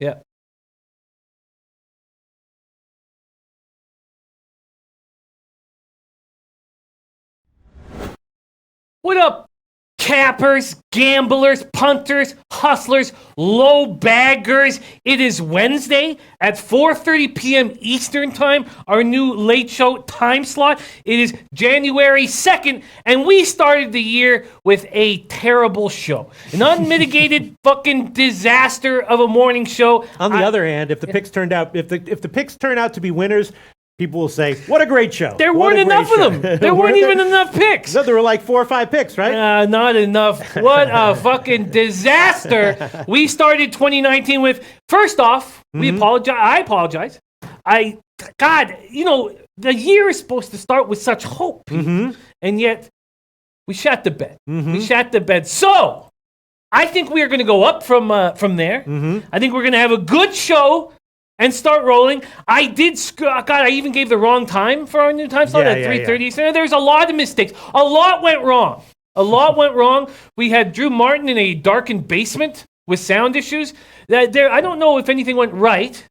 Yeah. What up, cappers, gamblers, punters, hustlers, low baggers? It is Wednesday at 4:30 p.m. Eastern Time, our new late show time slot. It is January 2nd, and we started the year with a terrible show. An unmitigated fucking disaster of a morning show. On the other hand, if the picks turned out, if the picks turn out to be winners, people will say, "What a great show!" There weren't enough of them. There weren't even enough picks. No, there were like 4 or 5 picks, right? Not enough. What a fucking disaster. We started 2019 with, first off, we apologize. I apologize. God, the year is supposed to start with such hope, and yet we shat the bed. We shat the bed. So I think we are going to go up from there. I think we're going to have a good show and start rolling. I even gave the wrong time for our new time slot at 3:30. So there's a lot of mistakes. A lot went wrong. We had Drew Martin in a darkened basement with sound issues. I don't know if anything went right.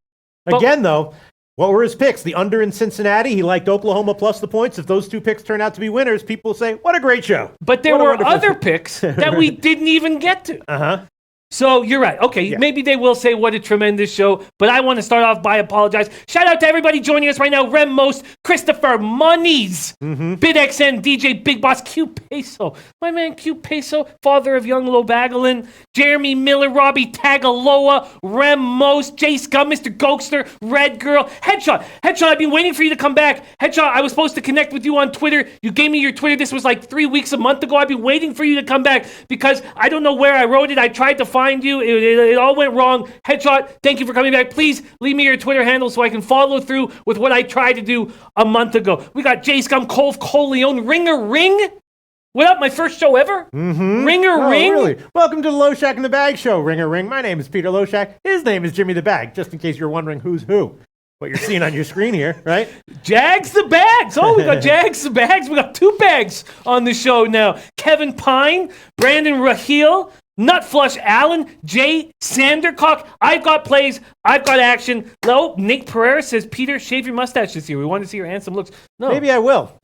Again, though, what were his picks? The under in Cincinnati. He liked Oklahoma plus the points. If those 2 picks turn out to be winners, people will say, "What a great show." But there were other picks that we didn't even get to. So you're right. Okay, maybe they will say what a tremendous show, but I want to start off by apologize. Shout out to everybody joining us right now. Rem Most, Christopher Monies, BidXN, DJ Big Boss, Q Peso, my man Q Peso, father of young Lobagalin, Jeremy Miller, Robbie Tagaloa, Rem Most, Jay Scum, Mr. Gokster, Red Girl, Headshot, I've been waiting for you to come back. Headshot, I was supposed to connect with you on Twitter. You gave me your Twitter. This was like 3 weeks, a month ago. I've been waiting for you to come back because I don't know where I wrote it. I tried to find you. It all went wrong. Headshot, thank you for coming back. Please leave me your Twitter handle so I can follow through with what I tried to do a month ago. We got J Scum, Colf, Coleon, Ringer Ring. What up? My first show ever? Ringer Ring? Really? Welcome to the Low Shack in the Bag show, Ringer Ring. My name is Peter Lowshack. His name is Jimmy the Bag, just in case you're wondering who's who. What you're seeing on your screen here, right? Jags the Bags. Oh, we got Jags the Bags. We got 2 bags on the show now. Kevin Pine, Brandon Raheel, Nutflush Allen, Jay Sandercock. I've got plays. I've got action. No, Nate Pereira says, Peter, shave your mustache this year. We want to see your handsome looks. No. Maybe I will.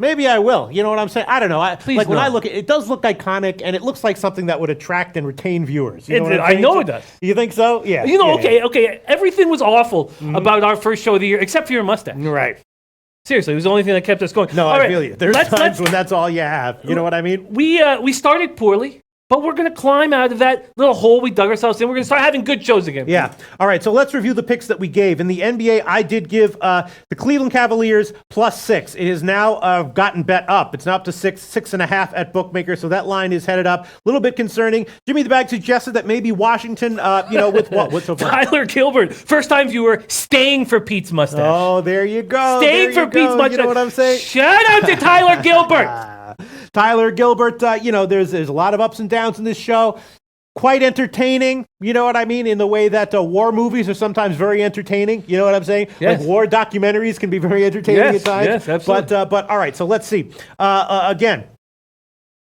You know what I'm saying? I don't know. Please when I look at it, does look iconic, and it looks like something that would attract and retain viewers. I know it does. You think so? Yeah. Okay. Everything was awful about our first show of the year, except for your mustache. Right. Seriously, it was the only thing that kept us going. No, I feel you. There's times when that's all you have. You know what I mean? We started poorly. But we're going to climb out of that little hole we dug ourselves in. We're going to start having good shows again. Yeah. All right, so let's review the picks that we gave. In the NBA, I did give the Cleveland Cavaliers +6. It has now gotten bet up. It's now up to 6.5 at Bookmaker, so that line is headed up. A little bit concerning. Jimmy the Bag suggested that maybe Washington, with what? What's so far? Tyler Gilbert, first-time viewer, staying for Pete's mustache. Oh, there you go. Staying for Pete's mustache. You know what I'm saying? Shout out to Tyler Gilbert. Tyler Gilbert, there's a lot of ups and downs in this show. Quite entertaining, you know what I mean, in the way that war movies are sometimes very entertaining. You know what I'm saying? Yes. Like war documentaries can be very entertaining at times. Yes, absolutely. But all right, so let's see. Again,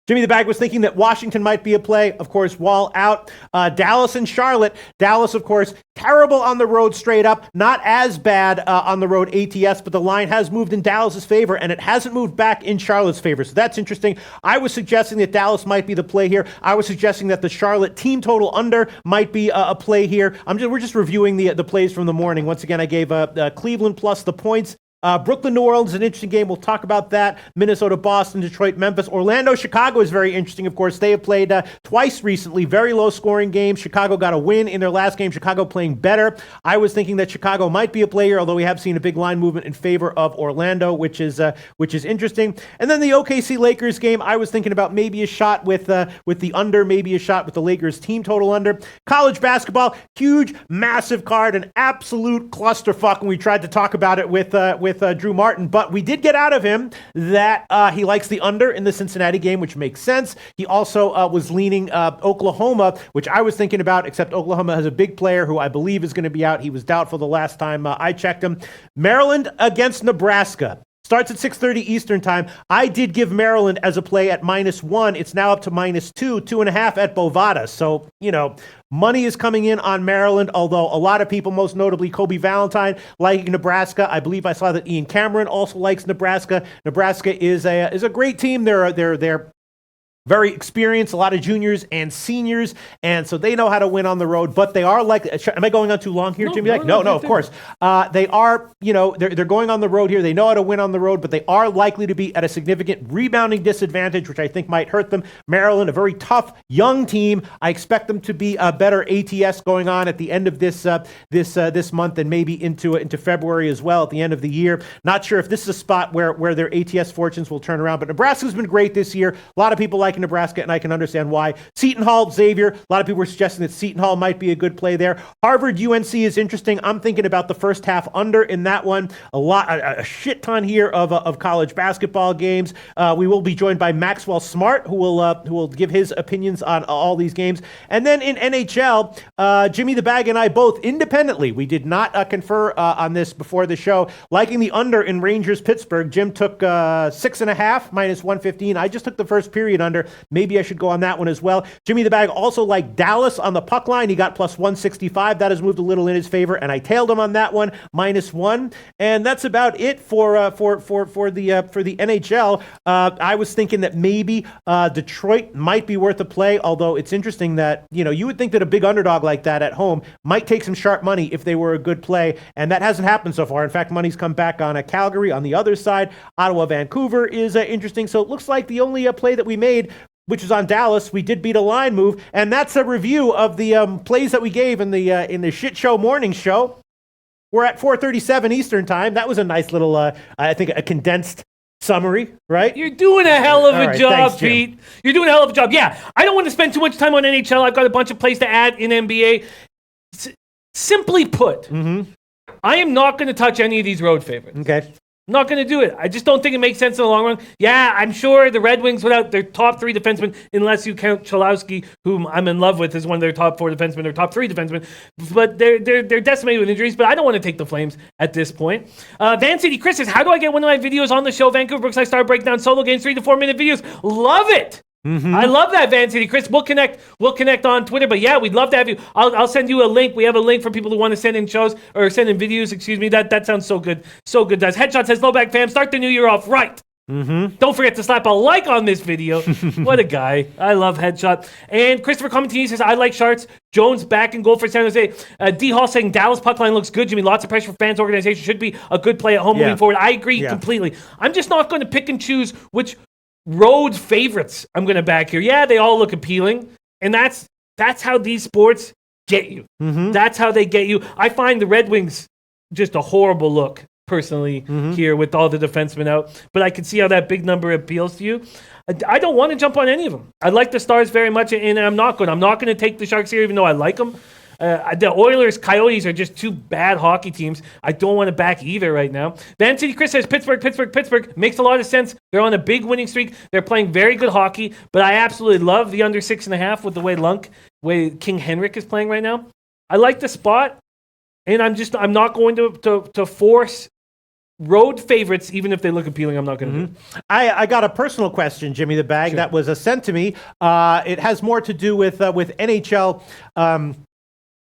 Jimmy the Bag was thinking that Washington might be a play. Of course, Wall out. Dallas and Charlotte. Dallas, of course, terrible on the road straight up. Not as bad on the road ATS, but the line has moved in Dallas's favor, and it hasn't moved back in Charlotte's favor. So that's interesting. I was suggesting that Dallas might be the play here. I was suggesting that the Charlotte team total under might be a play here. We're just reviewing the plays from the morning. Once again, I gave Cleveland plus the points. Brooklyn, New Orleans is an interesting game. We'll talk about that. Minnesota, Boston, Detroit, Memphis. Orlando, Chicago is very interesting, of course. They have played twice recently. Very low-scoring games. Chicago got a win in their last game. Chicago playing better. I was thinking that Chicago might be a player, although we have seen a big line movement in favor of Orlando, which is interesting. And then the OKC Lakers game, I was thinking about maybe a shot with the under, maybe a shot with the Lakers team total under. College basketball, huge, massive card, an absolute clusterfuck, and we tried to talk about it with Drew Martin, but we did get out of him that he likes the under in the Cincinnati game, which makes sense. He also was leaning Oklahoma, which I was thinking about, except Oklahoma has a big player who I believe is going to be out. He was doubtful the last time I checked him. Maryland against Nebraska. Starts at 6:30 Eastern time. I did give Maryland as a play at -1. It's now up to -2, 2.5 at Bovada. So, money is coming in on Maryland, although a lot of people, most notably Kobe Valentine, like Nebraska. I believe I saw that Ian Cameron also likes Nebraska. Nebraska is a great team. They're very experienced, a lot of juniors and seniors, and so they know how to win on the road, but they are like, am I going on too long here, Jimmy? No, of course. They are, they're going on the road here. They know how to win on the road, but they are likely to be at a significant rebounding disadvantage, which I think might hurt them. Maryland, a very tough, young team. I expect them to be a better ATS going on at the end of this month and maybe into February as well at the end of the year. Not sure if this is a spot where their ATS fortunes will turn around, but Nebraska's been great this year. A lot of people like Nebraska, and I can understand why. Seton Hall, Xavier, a lot of people were suggesting that Seton Hall might be a good play there. Harvard, UNC is interesting. I'm thinking about the first half under in that one. A shit ton here of college basketball games. We will be joined by Maxwell Smart, who will give his opinions on all these games. And then in NHL, Jimmy the Bag and I both independently, we did not confer on this before the show, liking the under in Rangers Pittsburgh. Jim took 6.5 -115. I just took the first period under. Maybe I should go on that one as well. Jimmy the Bag also liked Dallas on the puck line. He got +165. That has moved a little in his favor, and I tailed him on that one, -1. And that's about it for the NHL. I was thinking that maybe Detroit might be worth a play, although it's interesting that you would think that a big underdog like that at home might take some sharp money if they were a good play, and that hasn't happened so far. In fact, money's come back on Calgary on the other side. Ottawa, Vancouver is interesting. So it looks like the only play that we made, which is on Dallas, we did beat a line move, and that's a review of the plays that we gave in the shit show morning show. We're at 4:37 Eastern time. That was a nice little, I think, a condensed summary, right? You're doing a hell of a job, thanks, Pete. You're doing a hell of a job. Yeah, I don't want to spend too much time on NHL. I've got a bunch of plays to add in NBA. Simply put, I am not going to touch any of these road favorites. Okay. I'm not going to do it. I just don't think it makes sense in the long run. Yeah, I'm sure the Red Wings without their top 3 defensemen, unless you count Cholowski, whom I'm in love with, as one of their top 4 defensemen, or top 3 defensemen. But they're decimated with injuries. But I don't want to take the Flames at this point. Van City Chris says, how do I get one of my videos on the show? Vancouver Brooks, I start breaking down solo games, 3 to 4 minute videos. Love it. I love that, Van City Chris. We'll connect on Twitter, but yeah, we'd love to have you. I'll send you a link. We have a link for people who want to send in shows or send in videos. Excuse me. That sounds so good. So good, does. Headshot says, Lowback fam, start the new year off right. Don't forget to slap a like on this video. What a guy. I love Headshot. And Christopher Comentini says, I like Sharks. Jones back in goal for San Jose. D. Hall saying, Dallas puck line looks good. Jimmy, lots of pressure for fans. Organization should be a good play at home moving forward. I agree completely. I'm just not going to pick and choose which road favorites I'm going to back here. Yeah, they all look appealing, and that's how these sports get you. That's how they get you. I find the Red Wings just a horrible look, personally, here with all the defensemen out, but I can see how that big number appeals to you. I don't want to jump on any of them. I like the Stars very much, and I'm not going to take the Sharks here, even though I like them. The Oilers, Coyotes are just 2 bad hockey teams. I don't want to back either right now. Van City Chris says Pittsburgh makes a lot of sense. They're on a big winning streak. They're playing very good hockey, but I absolutely love the under 6.5 with the way King Henrik is playing right now. I like the spot, and I'm not going to force road favorites, even if they look appealing. I'm not going to do it. I got a personal question, Jimmy the Bag, that was sent to me. It has more to do with NHL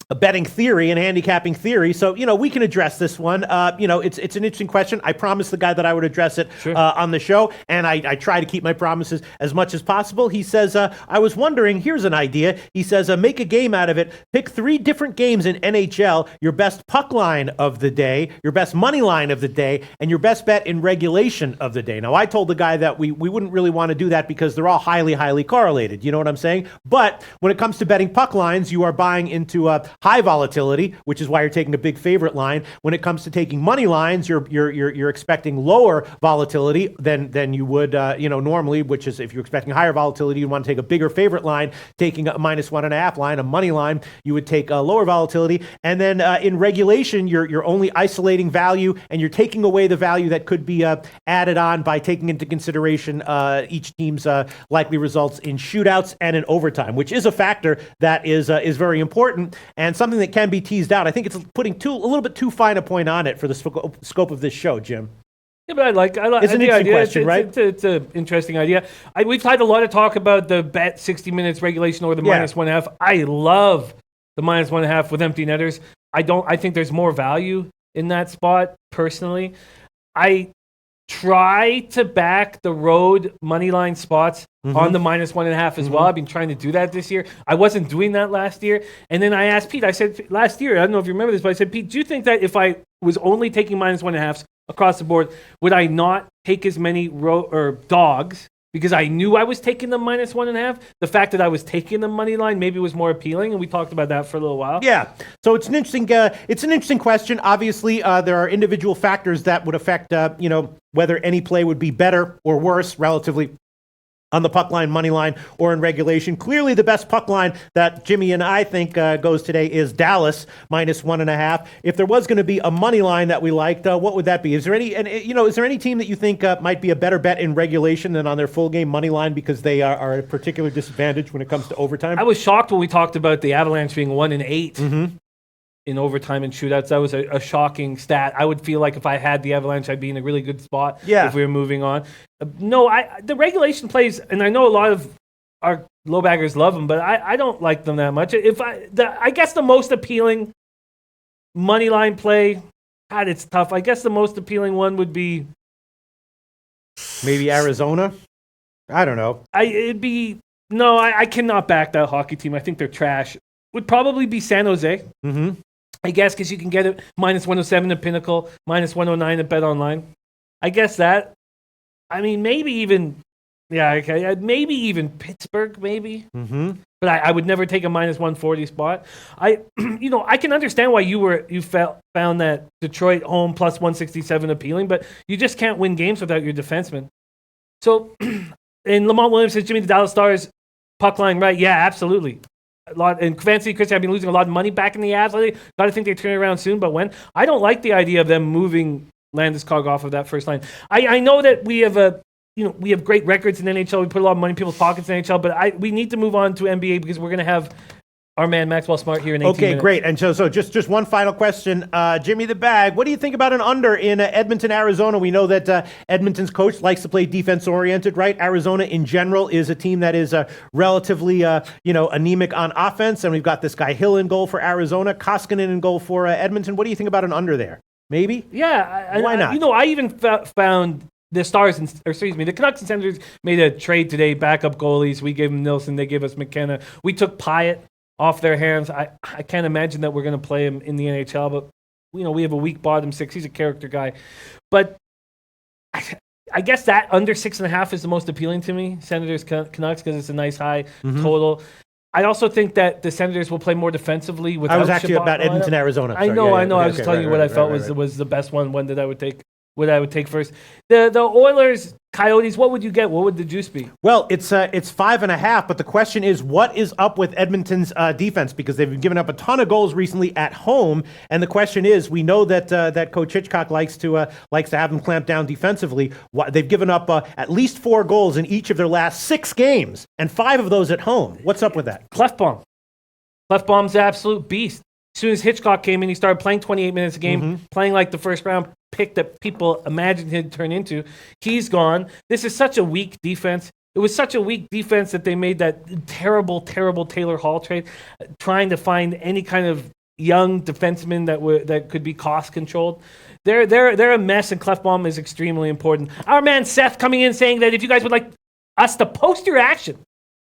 a betting theory and handicapping theory. So, we can address this one. It's an interesting question. I promised the guy that I would address it on the show, and I try to keep my promises as much as possible. He says, I was wondering, here's an idea. He says, make a game out of it. Pick 3 different games in NHL, your best puck line of the day, your best money line of the day, and your best bet in regulation of the day. Now, I told the guy that we wouldn't really want to do that because they're all highly, highly correlated. You know what I'm saying? But when it comes to betting puck lines, you are buying into high volatility, which is why you're taking a big favorite line. When it comes to taking money lines, you're expecting lower volatility than you would normally, which is if you're expecting higher volatility, you want to take a bigger favorite line. Taking a -1.5 line, a money line, you would take a lower volatility. And then in regulation, you're only isolating value, and you're taking away the value that could be added on by taking into consideration each team's likely results in shootouts and in overtime, which is a factor that is very important and something that can be teased out. I think it's putting a little bit too fine a point on it for the scope of this show, Jim. Yeah, but I like It's an the interesting idea. question, right? It's an interesting idea. We've had a lot of talk about the bet 60 minutes regulation or the minus 1.5. I love the minus 1.5 with empty netters. I think there's more value in that spot personally. I try to back the road money line spots on the minus 1.5 as well. I've been trying to do that this year. I wasn't doing that last year. And then I asked Pete, I said last year, I don't know if you remember this, but I said, Pete, do you think that if I was only taking minus 1.5s across the board, would I not take as many dogs? Because I knew I was taking the minus 1.5. The fact that I was taking the money line maybe was more appealing, and we talked about that for a little while. Yeah. So it's an interesting question. Obviously, there are individual factors that would affect whether any play would be better or worse relatively on the puck line, money line, or in regulation. Clearly, the best puck line that Jimmy and I think goes today is Dallas minus 1.5. If there was going to be a money line that we liked, what would that be? Is there any team that you think might be a better bet in regulation than on their full game money line because they are at a particular disadvantage when it comes to overtime? I was shocked when we talked about the Avalanche being 1-8 in overtime and shootouts. That was a shocking stat. I would feel like if I had the Avalanche, I'd be in a really good spot if we were moving on. The regulation plays, and I know a lot of our low baggers love them, but I don't like them that much. I guess the most appealing money line play, God, it's tough. I guess the most appealing one would be maybe Arizona. I don't know. I cannot back that hockey team. I think they're trash. Would probably be San Jose. I guess because you can get it minus 107 at Pinnacle, minus 109 at Bet Online. I guess that. I mean, maybe even, maybe even Pittsburgh, maybe. But I would never take a minus 140 spot. I can understand why you found that Detroit home plus 167 appealing, but you just can't win games without your defenseman. So, and Lamont Williams says, Jimmy, the Dallas Stars puck line, right? Yeah, absolutely. And Fancy Chris have been losing a lot of money back in the Avs lately. Got to think they turn it around soon, but when? I don't like the idea of them moving Landeskog off of that first line. I know that we have we have great records in NHL. We put a lot of money in people's pockets in NHL, but we need to move on to NBA because we're going to have our man Maxwell Smart here in 18 minutes. Great. And so just one final question. Jimmy the Bag, what do you think about an under in Edmonton, Arizona? We know that Edmonton's coach likes to play defense-oriented, right? Arizona in general is a team that is relatively anemic on offense, and we've got this guy Hill in goal for Arizona, Koskinen in goal for Edmonton. What do you think about an under there? Maybe? Yeah. Why not? I even found the the Canucks and Senators made a trade today, backup goalies. We gave them Nilsson, they gave us McKenna. We took Pyatt off their hands. I can't imagine that we're going to play him in the NHL, but we have a weak bottom six. He's a character guy. But I guess that under 6.5 is the most appealing to me, Senators Canucks, because it's a nice high total. I also think that the Senators will play more defensively without I was actually Shabbat about Edmonton, Arizona. I know. I was just telling you what I felt was the best one that I would take. What I would take first. The Oilers, Coyotes, what would you get? What would the juice be? Well, it's 5.5, but the question is, what is up with Edmonton's defense? Because they've given up a ton of goals recently at home, and the question is, we know that that Coach Hitchcock likes to have them clamp down defensively. They've given up at least 4 goals in each of their last 6 games, and 5 of those at home. What's up with that? Clefbaum. Clefbaum's an absolute beast. As soon as Hitchcock came in, he started playing 28 minutes a game, playing like the first round pick that people imagined he'd turn into. He's gone. This is such a weak defense. It was such a weak defense that they made that terrible, terrible Taylor Hall trade, trying to find any kind of young defenseman that could be cost controlled. They're a mess, and Clefbaum is extremely important. Our man Seth coming in saying that if you guys would like us to post your action,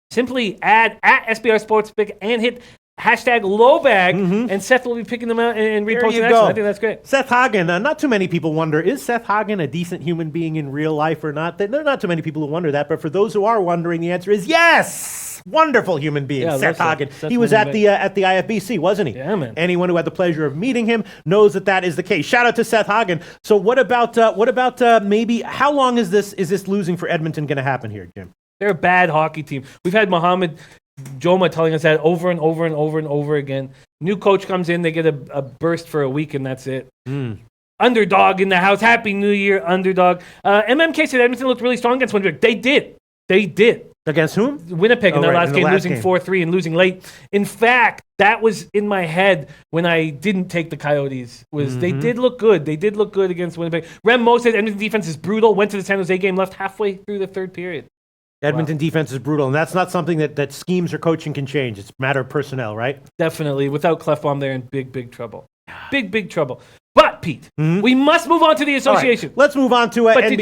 simply add at SBR Sportsbook and hit hashtag #lowbag, and Seth will be picking them out and reposting action. I think that's great. Seth Hagen, not too many people wonder, is Seth Hagen a decent human being in real life or not? There are not too many people who wonder that, but for those who are wondering, the answer is yes! Wonderful human being, Seth Hagen. He was at the IFBC, wasn't he? Yeah, man. Anyone who had the pleasure of meeting him knows that is the case. Shout out to Seth Hagen. So what about maybe, how long is this losing for Edmonton going to happen here, Jim? They're a bad hockey team. We've had Mohamed Joma telling us that over and over and over and over again. New coach comes in, they get a burst for a week, and that's it. Underdog in the house. Happy New Year, underdog. MMK said Edmonton looked really strong against Winnipeg. They did. Against whom? Winnipeg in their last game, losing 4-3 and losing late. In fact, that was in my head when I didn't take the Coyotes. They did look good. They did look good against Winnipeg. Rem Mo said Edmonton defense is brutal. Went to the San Jose game, left halfway through the third period. Edmonton defense is brutal, and that's not something that schemes or coaching can change. It's a matter of personnel, right? Definitely. Without Clefbaum, they're in big trouble. Big trouble. But, Pete, we must move on to the association. Right, let's move on to But NBA. did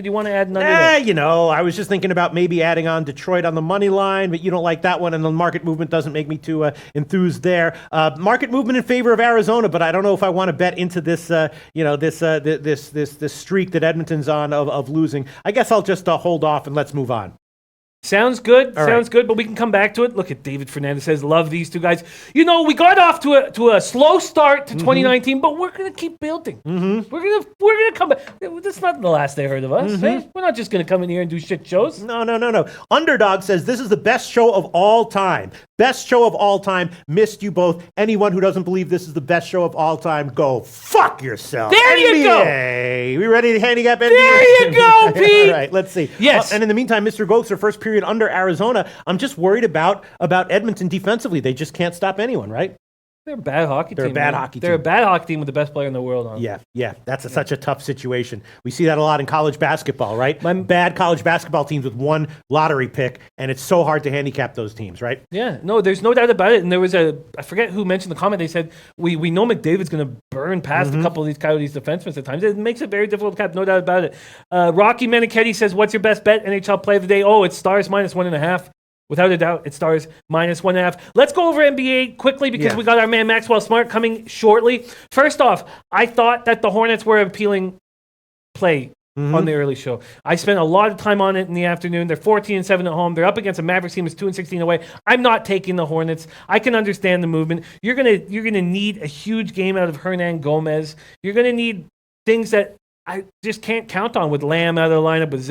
you want to add another? I was just thinking about maybe adding on Detroit on the money line, but you don't like that one, and the market movement doesn't make me too enthused there. Market movement in favor of Arizona, but I don't know if I want to bet into this, this streak that Edmonton's on of losing. I guess I'll just hold off and let's move on. Sounds good. Sounds good, but we can come back to it. Look at David Fernandez says, love these two guys. We got off to a slow start to 2019, but we're going to keep building. We're going to come back. That's not the last they heard of us. Hey? We're not just going to come in here and do shit shows. No. Underdog says this is the best show of all time. Best show of all time. Missed you both. Anyone who doesn't believe this is the best show of all time, go fuck yourself. There NBA. you go. We ready to handicap NBA? There you go, Pete. All right, let's see. Yes. And in the meantime, Mr. Goats, their first period under Arizona. I'm just worried about Edmonton defensively. They just can't stop anyone, right? They're a bad hockey team. They're a bad hockey team. They're a bad hockey team with the best player in the world on. Yeah. That's such a tough situation. We see that a lot in college basketball, right? Bad college basketball teams with one lottery pick, and it's so hard to handicap those teams, right? Yeah, no, there's no doubt about it. And there was I forget who mentioned the comment. They said, we know McDavid's going to burn past a couple of these Coyotes defensemen at times. It makes it very difficult to cap, no doubt about it. Rocky Meniketti says, what's your best bet? NHL play of the day? Oh, it's Stars -1.5. Without a doubt, it Stars -1.5. Let's go over NBA quickly because we got our man Maxwell Smart coming shortly. First off, I thought that the Hornets were appealing play on the early show. I spent a lot of time on it in the afternoon. They're 14-7 at home. They're up against a Mavericks team that's 2-16 away. I'm not taking the Hornets. I can understand the movement. You're gonna need a huge game out of Hernan Gomez. You're gonna need things that I just can't count on with Lamb out of the lineup, with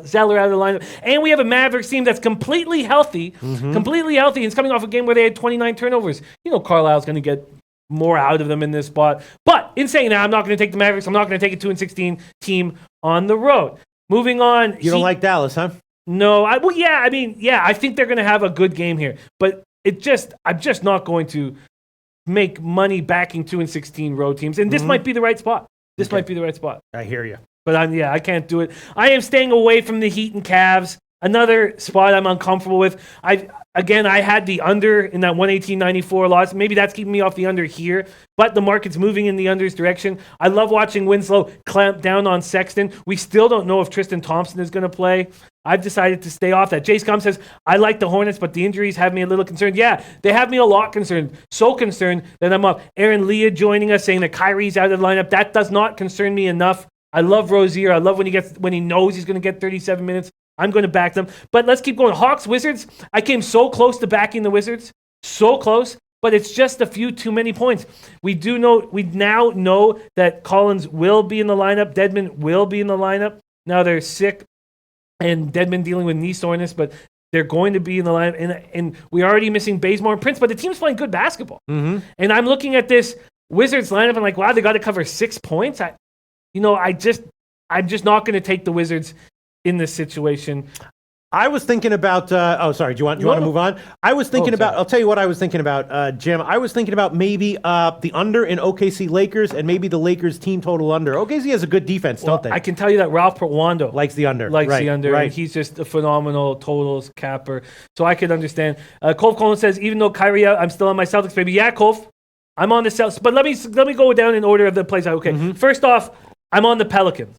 Zeller out of the lineup. And we have a Mavericks team that's completely healthy, and it's coming off a game where they had 29 turnovers. Carlisle's going to get more out of them in this spot. But in saying that, I'm not going to take the Mavericks. I'm not going to take a 2-16 team on the road. Moving on. You don't like Dallas, huh? No. I think they're going to have a good game here. But I'm just not going to make money backing 2-16 road teams. And this might be the right spot. This might be the right spot. I hear you. But I can't do it. I am staying away from the Heat and Cavs. Another spot I'm uncomfortable with. I had the under in that 118.94 loss. Maybe that's keeping me off the under here. But the market's moving in the under's direction. I love watching Winslow clamp down on Sexton. We still don't know if Tristan Thompson is going to play. I've decided to stay off that. Jay Scum says, I like the Hornets, but the injuries have me a little concerned. Yeah, they have me a lot concerned. So concerned that I'm up. Aaron Leah joining us saying that Kyrie's out of the lineup. That does not concern me enough. I love Rozier. I love when he knows he's going to get 37 minutes. I'm going to back them. But let's keep going. Hawks, Wizards. I came so close to backing the Wizards. So close. But it's just a few too many points. We now know that Collins will be in the lineup. Dedmon will be in the lineup. Now they're sick. And Dedmon dealing with knee soreness, but they're going to be in the lineup. And we're already missing Bazemore and Prince, but the team's playing good basketball. And I'm looking at this Wizards lineup and like, wow, they got to cover 6 points. I'm just not going to take the Wizards in this situation. I was thinking about. Do you want to move on? I was thinking about. I'll tell you what I was thinking about, Jim. I was thinking about maybe the under in OKC Lakers and maybe the Lakers team total under. OKC has a good defense, don't they? I can tell you that Ralph Portwando likes the under. And he's just a phenomenal totals capper. So I could understand. Colf Collins says, even though Kyrie out, I'm still on my Celtics, baby. Yeah, Colf, I'm on the Celtics. But let me go down in order of the plays. Okay, first off, I'm on the Pelicans.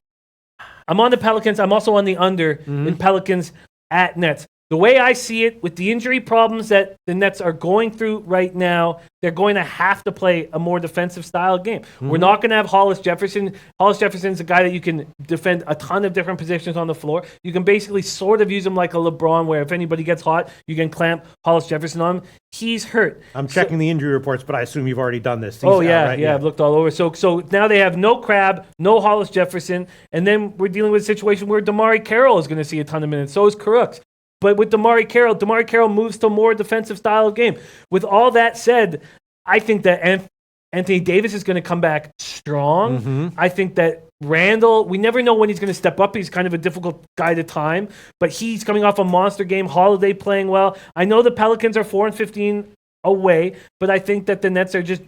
I'm also on the under in Pelicans at Nets. The way I see it, with the injury problems that the Nets are going through right now, they're going to have to play a more defensive style game. We're not going to have Hollis Jefferson. Hollis Jefferson's a guy that you can defend a ton of different positions on the floor. You can basically sort of use him like a LeBron, where if anybody gets hot, you can clamp Hollis Jefferson on him. He's hurt. I'm checking the injury reports, but I assume you've already done this. I've looked all over. So now they have no Crabbe, no Hollis Jefferson, and then we're dealing with a situation where Damari Carroll is going to see a ton of minutes. So is Crooks. But with Damari Carroll moves to a more defensive style of game. With all that said, I think that Anthony Davis is going to come back strong. I think that Randall, we never know when he's going to step up. He's kind of a difficult guy to time, but he's coming off a monster game. Holiday playing well. I know the Pelicans are 4-15 away, but I think that the Nets are just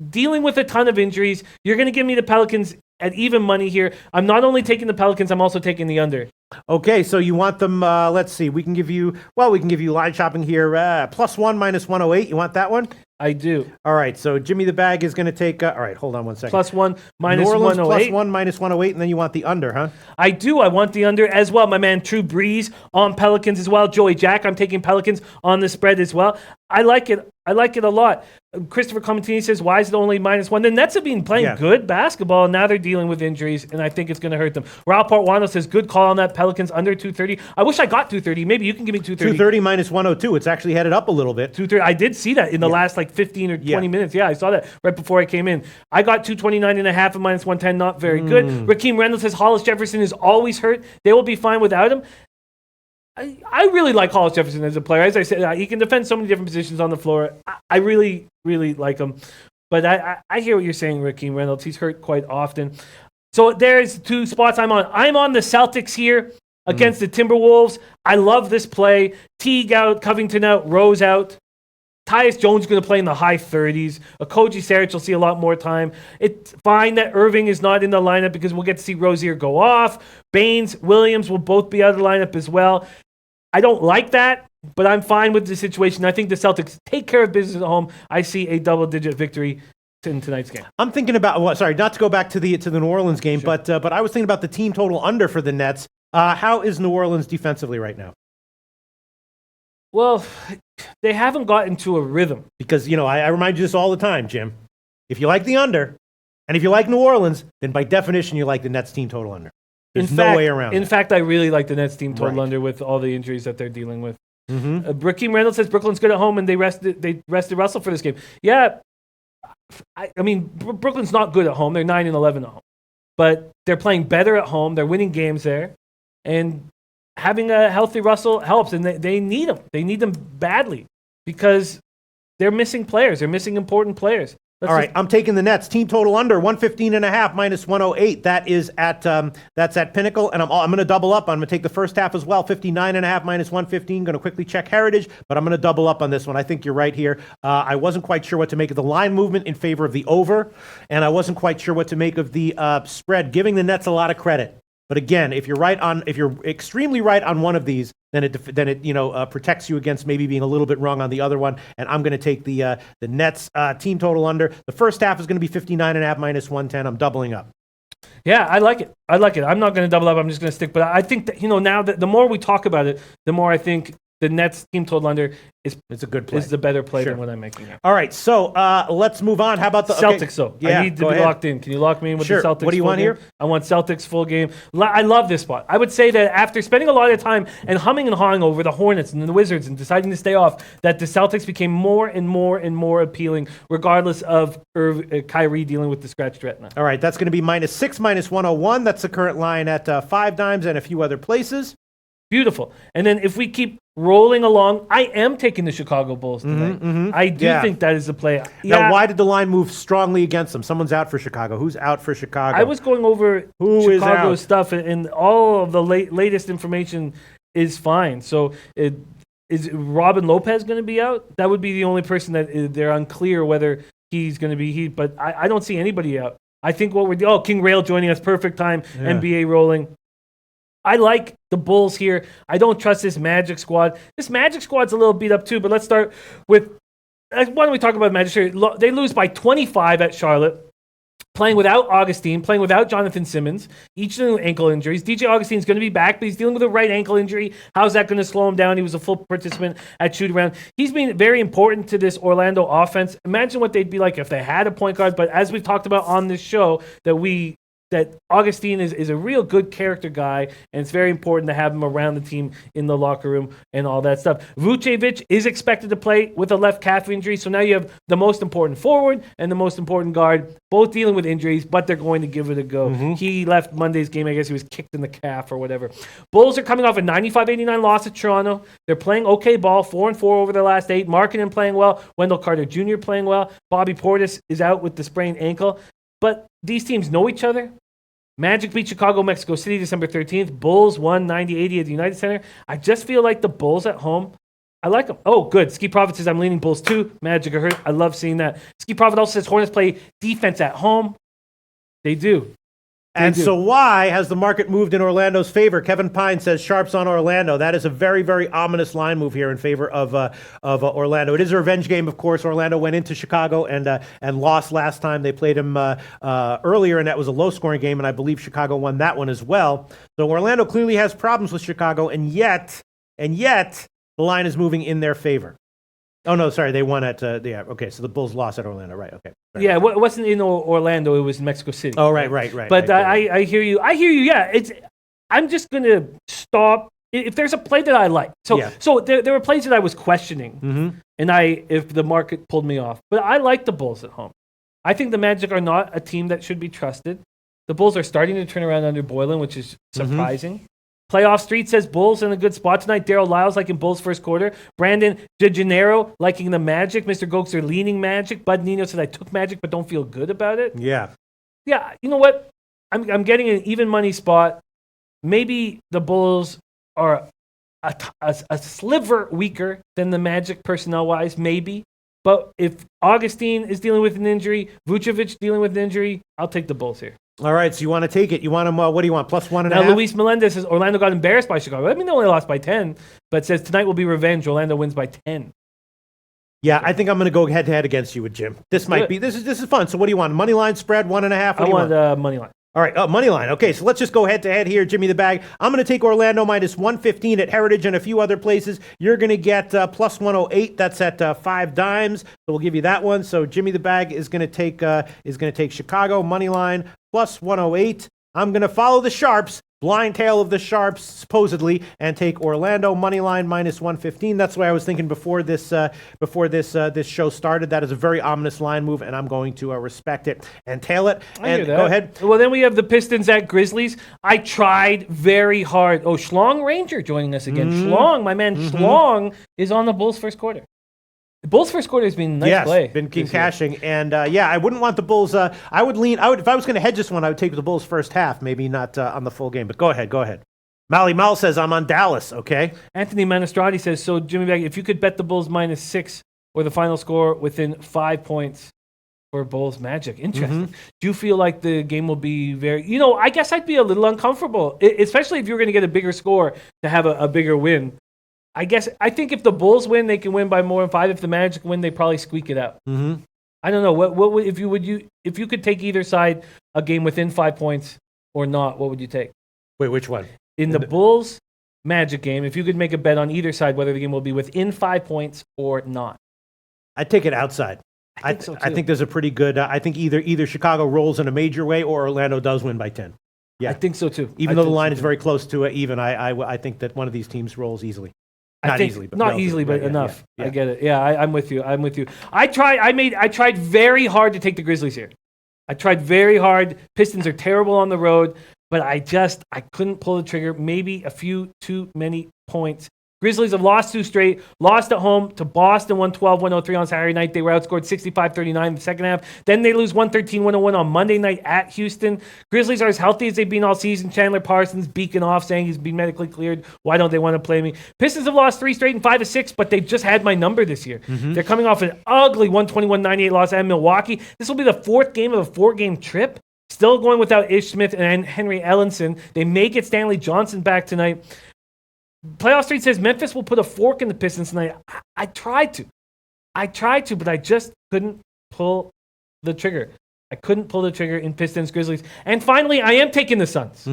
dealing with a ton of injuries. You're going to give me the Pelicans at even money here. I'm not only taking the Pelicans, I'm also taking the under. Okay, so you want them, let's see, we can give you line shopping here, +1 -108. You want that one? I do. All right, so Jimmy the Bag is going to take, all right, hold on one second. +1 -108. New Orleans +1 -108, and then you want the under, huh? I do. I want the under as well. My man True Breeze on Pelicans as well. Joey Jack, I'm taking Pelicans on the spread as well. I like it. I like it a lot. Christopher Comentini says, why is it only -1? The Nets have been playing good basketball, and now they're dealing with injuries, and I think it's going to hurt them. Raul Portuano says, good call on that. Pelicans under 230. I wish I got 230. Maybe you can give me 230. 230 -102. It's actually headed up a little bit. 230. I did see that in the last 15 or 20 minutes. Yeah, I saw that right before I came in. I got 229.5 at -110. Not very good. Rakeem Reynolds says, Hollis Jefferson is always hurt. They will be fine without him. I really like Hollis Jefferson as a player. As I said, he can defend so many different positions on the floor. I really, really like him. But I hear what you're saying, Rakeem Reynolds. He's hurt quite often. So there's two spots I'm on. I'm on the Celtics here against the Timberwolves. I love this play. Teague out, Covington out, Rose out. Tyus Jones is going to play in the high 30s. Okogie Saric will see a lot more time. It's fine that Irving is not in the lineup because we'll get to see Rozier go off. Baines, Williams will both be out of the lineup as well. I don't like that, but I'm fine with the situation. I think the Celtics take care of business at home. I see a double-digit victory in tonight's game. I'm thinking about, not to go back to the New Orleans game, but I was thinking about the team total under for the Nets. How is New Orleans defensively right now? Well, they haven't gotten to a rhythm. Because, I remind you this all the time, Jim. If you like the under, and if you like New Orleans, then by definition you like the Nets team total under. There's no way around it. In fact, I really like the Nets team total under with all the injuries that they're dealing with. Rakeem Reynolds says Brooklyn's good at home and they rested Russell for this game. Yeah, I mean, Brooklyn's not good at home. They're 9-11 at home. But they're playing better at home. They're winning games there. And having a healthy Russell helps. And they need him. They need them badly because they're missing players. They're missing important players. All right, I'm taking the Nets. Team total under 115.5 -108. That's at Pinnacle, and I'm going to double up. I'm going to take the first half as well. 59.5 -115. Going to quickly check Heritage, but I'm going to double up on this one. I think you're right here. I wasn't quite sure what to make of the line movement in favor of the over, and I wasn't quite sure what to make of the spread, giving the Nets a lot of credit. But again, if you're extremely right on one of these, then it protects you against maybe being a little bit wrong on the other one. And I'm going to take the Nets team total under. The first half is going to be 59.5 -110. I'm doubling up. Yeah, I like it. I'm not going to double up. I'm just going to stick. But I think that now that the more we talk about it, the more I think the Nets team total under is a good play. Is the better play than what I'm making here. All right, so let's move on. How about the Celtics? So I need to be locked in. Can you lock me in with the Celtics? What do you want here? I want Celtics full game. I love this spot. I would say that after spending a lot of time and humming and hawing over the Hornets and the Wizards and deciding to stay off, that the Celtics became more and more and more appealing, regardless of Kyrie dealing with the scratched retina. All right, that's going to be -6 -101. That's the current line at 5 dimes and a few other places. Beautiful. And then if we keep rolling along, I am taking the Chicago Bulls tonight. I do think that is the play. Now, why did the line move strongly against them? Someone's out for Chicago. Who's out for Chicago? I was going over Chicago stuff, and all of the latest information is fine. So is Robin Lopez going to be out? That would be the only person that they're unclear whether he's going to be. But I don't see anybody out. I think King Rail joining us, perfect time, NBA rolling. I like the Bulls here. I don't trust this Magic squad. This Magic squad's a little beat up too, but let's start with, why don't we talk about Magic? They lose by 25 at Charlotte, playing without Augustine, playing without Jonathan Simmons, each of them ankle injuries. DJ Augustine's going to be back, but he's dealing with a right ankle injury. How's that going to slow him down? He was a full participant at shoot-around. He's been very important to this Orlando offense. Imagine what they'd be like if they had a point guard, but as we've talked about on this show, that Augustine is a real good character guy, and it's very important to have him around the team in the locker room and all that stuff. Vucevic is expected to play with a left calf injury, so now you have the most important forward and the most important guard, both dealing with injuries, but they're going to give it a go. He left Monday's game. I guess he was kicked in the calf or whatever. Bulls are coming off a 95-89 loss at Toronto. They're playing okay ball, 4-4 over their last 8. Markkanen playing well. Wendell Carter Jr. playing well. Bobby Portis is out with the sprained ankle. But these teams know each other. Magic beat Chicago, Mexico City, December 13th. Bulls won 90-80 at the United Center. I just feel like the Bulls at home, I like them. Oh, good. Ski Prophet says, I'm leaning Bulls too. Magic are hurt. I love seeing that. Ski Prophet also says, Hornets play defense at home. They do. So why has the market moved in Orlando's favor? Kevin Pine says Sharps on Orlando. That is a very, very ominous line move here in favor of Orlando. It is a revenge game, of course. Orlando went into Chicago and lost last time. They played him earlier, and that was a low-scoring game, and I believe Chicago won that one as well. So Orlando clearly has problems with Chicago, and yet, the line is moving in their favor. Oh, no, sorry. They won at, okay, so the Bulls lost at Orlando, right, okay. Yeah, it wasn't in Orlando. It was in Mexico City. Oh, right. But I hear you. Yeah, I'm just going to stop. If there's a play that I like. So there were plays that I was questioning, and if the market pulled me off. But I like the Bulls at home. I think the Magic are not a team that should be trusted. The Bulls are starting to turn around under Boylan, which is surprising. Playoff Street says Bulls in a good spot tonight. Daryl Lyles liking Bulls first quarter. Brandon DeGennaro liking the Magic. Mr. Gokes are leaning Magic. Bud Nino said I took Magic but don't feel good about it. Yeah. Yeah, you know what? I'm getting an even money spot. Maybe the Bulls are a sliver weaker than the Magic personnel-wise, maybe. But if Augustine is dealing with an injury, Vucevic dealing with an injury, I'll take the Bulls here. All right, so you want to take it. You want them, what do you want, plus 1.5? Now, Luis Melendez says Orlando got embarrassed by Chicago. I mean, they only lost by 10, but says tonight will be revenge. Orlando wins by 10. Yeah, I think I'm going to go head-to-head against you with Jim. This is fun. So what do you want, money line, spread, 1.5? I want money line. All right, money line. Okay, so let's just go head-to-head here, Jimmy the Bag. I'm going to take Orlando minus 115 at Heritage and a few other places. You're going to get plus 108. That's at 5 dimes. So we'll give you that one. So Jimmy the Bag is going to take Chicago money line plus 108. I'm going to follow the Sharps, blind tail of the Sharps, supposedly, and take Orlando money line minus 115. That's what I was thinking before this show started. That is a very ominous line move, and I'm going to respect it and tail it. And go ahead. Well, then we have the Pistons at Grizzlies. I tried very hard. Oh, Schlong Ranger joining us again. Schlong, my man Schlong, is on the Bulls first quarter. The Bulls first quarter has been a nice play. Been cashing. And I wouldn't want the Bulls. If I was going to hedge this one, I would take the Bulls first half, maybe not on the full game. But go ahead. Mally Mal says, I'm on Dallas, okay? Anthony Manastrati says, so Jimmy Bag, if you could bet the Bulls minus 6 or the final score within 5 points for Bulls Magic. Interesting. Do you feel like the game will be very, I guess I'd be a little uncomfortable, especially if you're going to get a bigger score to have a bigger win. I think if the Bulls win, they can win by more than 5. If the Magic win, they probably squeak it out. I don't know. What would, if you could take either side a game within 5 points or not? What would you take? Wait, which one? In the Bulls Magic game, if you could make a bet on either side whether the game will be within 5 points or not, I'd take it outside. I think there's a pretty good. I think either Chicago rolls in a major way or Orlando does win by 10. Yeah, I think so too. Even though the line is very close to even, I think that one of these teams rolls easily. Not easily, but enough. Yeah. I get it. Yeah, I'm with you. I tried very hard to take the Grizzlies here. I tried very hard. Pistons are terrible on the road, but I couldn't pull the trigger. Maybe a few too many points. Grizzlies have lost 2 straight, lost at home to Boston 112-103 on Saturday night. They were outscored 65-39 in the second half. Then they lose 113-101 on Monday night at Houston. Grizzlies are as healthy as they've been all season. Chandler Parsons beacon off saying he's been medically cleared. Why don't they want to play me? Pistons have lost 3 straight and 5 of 6, but they've just had my number this year. They're coming off an ugly 121-98 loss at Milwaukee. This will be the 4th game of a 4-game trip. Still going without Ish Smith and Henry Ellenson. They may get Stanley Johnson back tonight. Playoff Street says Memphis will put a fork in the Pistons tonight. I tried to, but I just couldn't pull the trigger. I couldn't pull the trigger in Pistons Grizzlies. And finally, I am taking the Suns.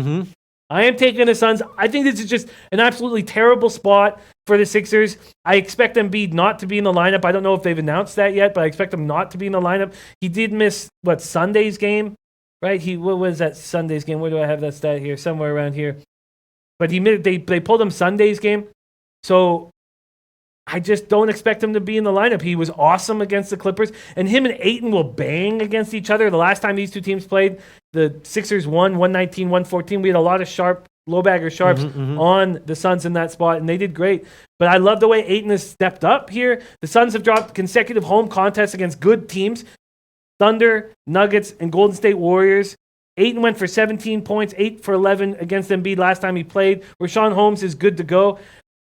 I am taking the Suns. I think this is just an absolutely terrible spot for the Sixers. I expect Embiid not to be in the lineup. I don't know if they've announced that yet, but I expect him not to be in the lineup. He did miss, Sunday's game, right? What was that Sunday's game? Where do I have that stat here? Somewhere around here. But they pulled him Sunday's game. So I just don't expect him to be in the lineup. He was awesome against the Clippers. And him and Ayton will bang against each other. The last time these two teams played, the Sixers won 119-114. We had a lot of low-bagger sharps on the Suns in that spot, and they did great. But I love the way Ayton has stepped up here. The Suns have dropped consecutive home contests against good teams. Thunder, Nuggets, and Golden State Warriors. Ayton went for 17 points, 8 for 11 against Embiid last time he played. Rashawn Holmes is good to go.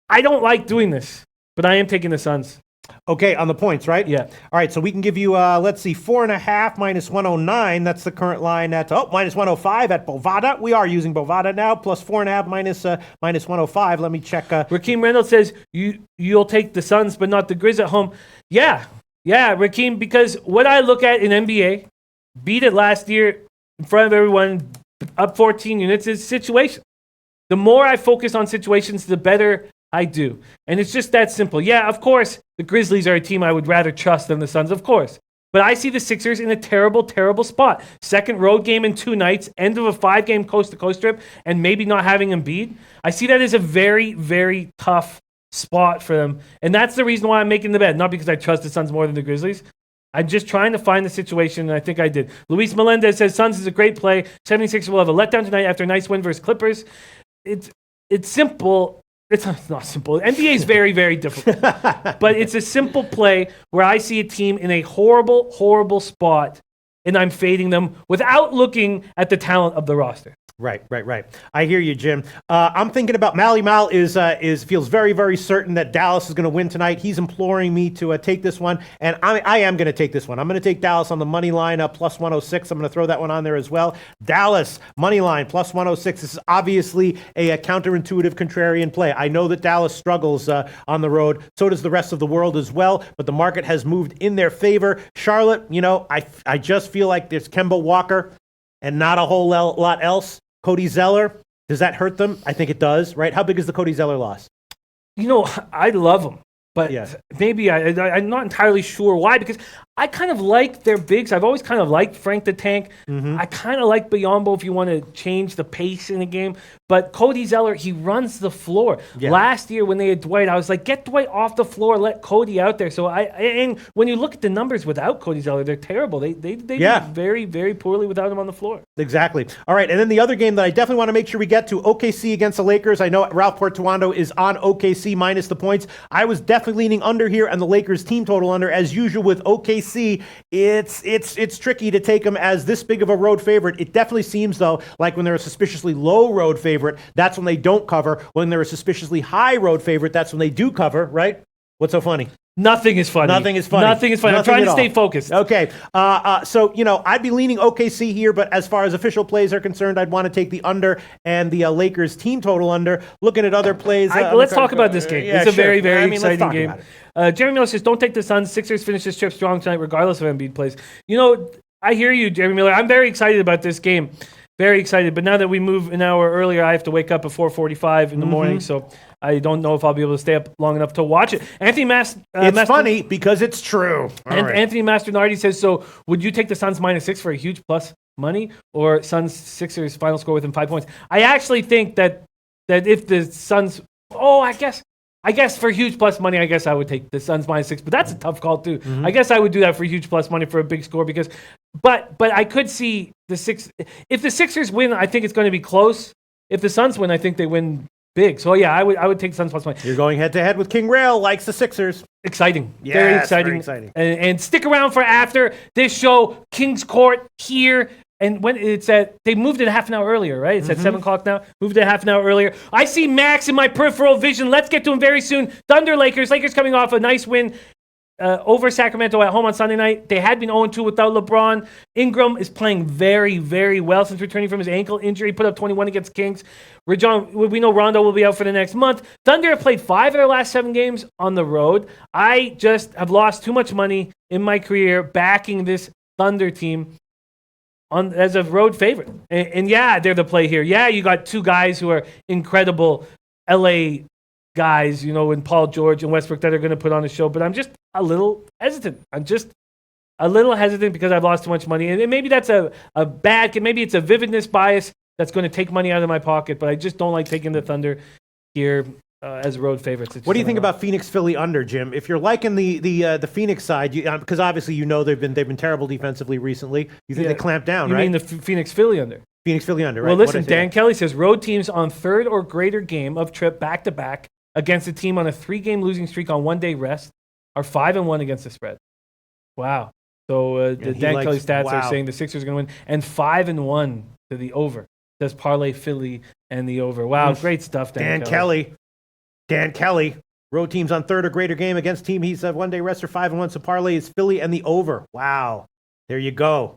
I don't like doing this, but I am taking the Suns. Okay, on the points, right? Yeah. All right, so we can give you, let's see, 4.5 minus 109. That's the current line at, minus 105 at Bovada. We are using Bovada now, plus 4.5 minus 105. Let me check. Rakeem Reynolds says, you'll take the Suns, but not the Grizz at home. Yeah, Rakeem, because what I look at in NBA, beat it last year in front of everyone, up 14 units, is situation. The more I focus on situations, the better I do. And it's just that simple. Yeah, of course, the Grizzlies are a team I would rather trust than the Suns, of course. But I see the Sixers in a terrible, terrible spot. Second road game in 2 nights, end of a 5-game coast-to-coast trip, and maybe not having Embiid. I see that as a very, very tough spot for them. And that's the reason why I'm making the bet. Not because I trust the Suns more than the Grizzlies. I'm just trying to find the situation, and I think I did. Luis Melendez says, Suns is a great play. 76ers will have a letdown tonight after a nice win versus Clippers. It's simple. It's not simple. NBA is very, very difficult. But it's a simple play where I see a team in a horrible, horrible spot, and I'm fading them without looking at the talent of the roster. Right. I hear you, Jim. I'm thinking about Mally Mal feels very, very certain that Dallas is going to win tonight. He's imploring me to take this one, and I am going to take this one. I'm going to take Dallas on the money line, plus 106. I'm going to throw that one on there as well. Dallas, money line, plus 106. This is obviously a counterintuitive contrarian play. I know that Dallas struggles on the road. So does the rest of the world as well, but the market has moved in their favor. Charlotte, I just feel like there's Kemba Walker and not a whole lot else. Cody Zeller, does that hurt them? I think it does, right? How big is the Cody Zeller loss? I love him, but maybe I'm not entirely sure why, because I kind of like their bigs. I've always kind of liked Frank the Tank. Mm-hmm. I kind of like Biyombo if you want to change the pace in the game. But Cody Zeller, he runs the floor. Yeah. Last year when they had Dwight, I was like, get Dwight off the floor, let Cody out there. So and when you look at the numbers without Cody Zeller, they're terrible. They do very, very poorly without him on the floor. Exactly. All right, and then the other game that I definitely want to make sure we get to, OKC against the Lakers. I know Ralph Portuando is on OKC minus the points. I was definitely leaning under here and the Lakers team total under. As usual with OKC, it's tricky to take them as this big of a road favorite. It definitely seems, though, like when they're a suspiciously low road favorite, that's when they don't cover. When they're a suspiciously high road favorite, that's when they do cover, right? What's so funny? Nothing is funny. Nothing is funny. I'm trying to stay focused. Okay. So, I'd be leaning OKC here, but as far as official plays are concerned, I'd want to take the under and the Lakers team total under. Looking at other plays. Let's talk about this game. It's a very, very exciting game. Jeremy Miller says, don't take the Suns. Sixers finish this trip strong tonight, regardless of Embiid plays. I hear you, Jeremy Miller. I'm very excited about this game. Very excited. But now that we move an hour earlier, I have to wake up at 4:45 in the morning, so I don't know if I'll be able to stay up long enough to watch it. Anthony it's funny because it's true. Right. Anthony Mastronardi says, so would you take the Suns -6 for a huge plus money, or Suns Sixers final score within 5 points? I actually think that if the Suns, I guess for huge plus money, I guess I would take the Suns -6, but that's a tough call too. I guess I would do that for huge plus money for a big score but I could see if the Sixers win, I think it's going to be close. If the Suns win, I think they win big. So yeah, I would take Suns plus money. You're going head to head with King Rail, likes the Sixers. Exciting. Yes, very exciting. And stick around for after this show, King's Court here. And when they moved it half an hour earlier, right? It's at 7 o'clock now. Moved it half an hour earlier. I see Max in my peripheral vision. Let's get to him very soon. Thunder Lakers. Lakers coming off a nice win over Sacramento at home on Sunday night. They had been 0-2 without LeBron. Ingram is playing very, very well since returning from his ankle injury. Put up 21 against Kings. We know Rondo will be out for the next month. Thunder have played 5 of their last 7 games on the road. I just have lost too much money in my career backing this Thunder team as a road favorite. And yeah, they're the play here. Yeah, you got 2 guys who are incredible LA guys, and Paul George and Westbrook that are going to put on a show, but I'm just a little hesitant. I'm just a little hesitant because I've lost too much money. And maybe that's maybe it's a vividness bias that's going to take money out of my pocket, but I just don't like taking the Thunder here as road favorites. What do you think about Phoenix Philly under, Jim? If you're liking the Phoenix side, because obviously they've been terrible defensively recently. You think they clamp down, right? You mean the Phoenix Philly under? Phoenix Philly under, right? Well, listen, Dan Kelly says road teams on 3rd or greater game of trip back-to-back against a team on a 3-game losing streak on 1-day rest are 5-1 against the spread. Wow. So Dan Kelly stats are saying the Sixers are going to win, and 5-1 to the over. Says parlay Philly and the over. Wow, great stuff, Dan Kelly. Dan Kelly. Road teams on third or greater game against team he's a one-day rest or 5-1. So parlay is Philly and the over. Wow. There you go.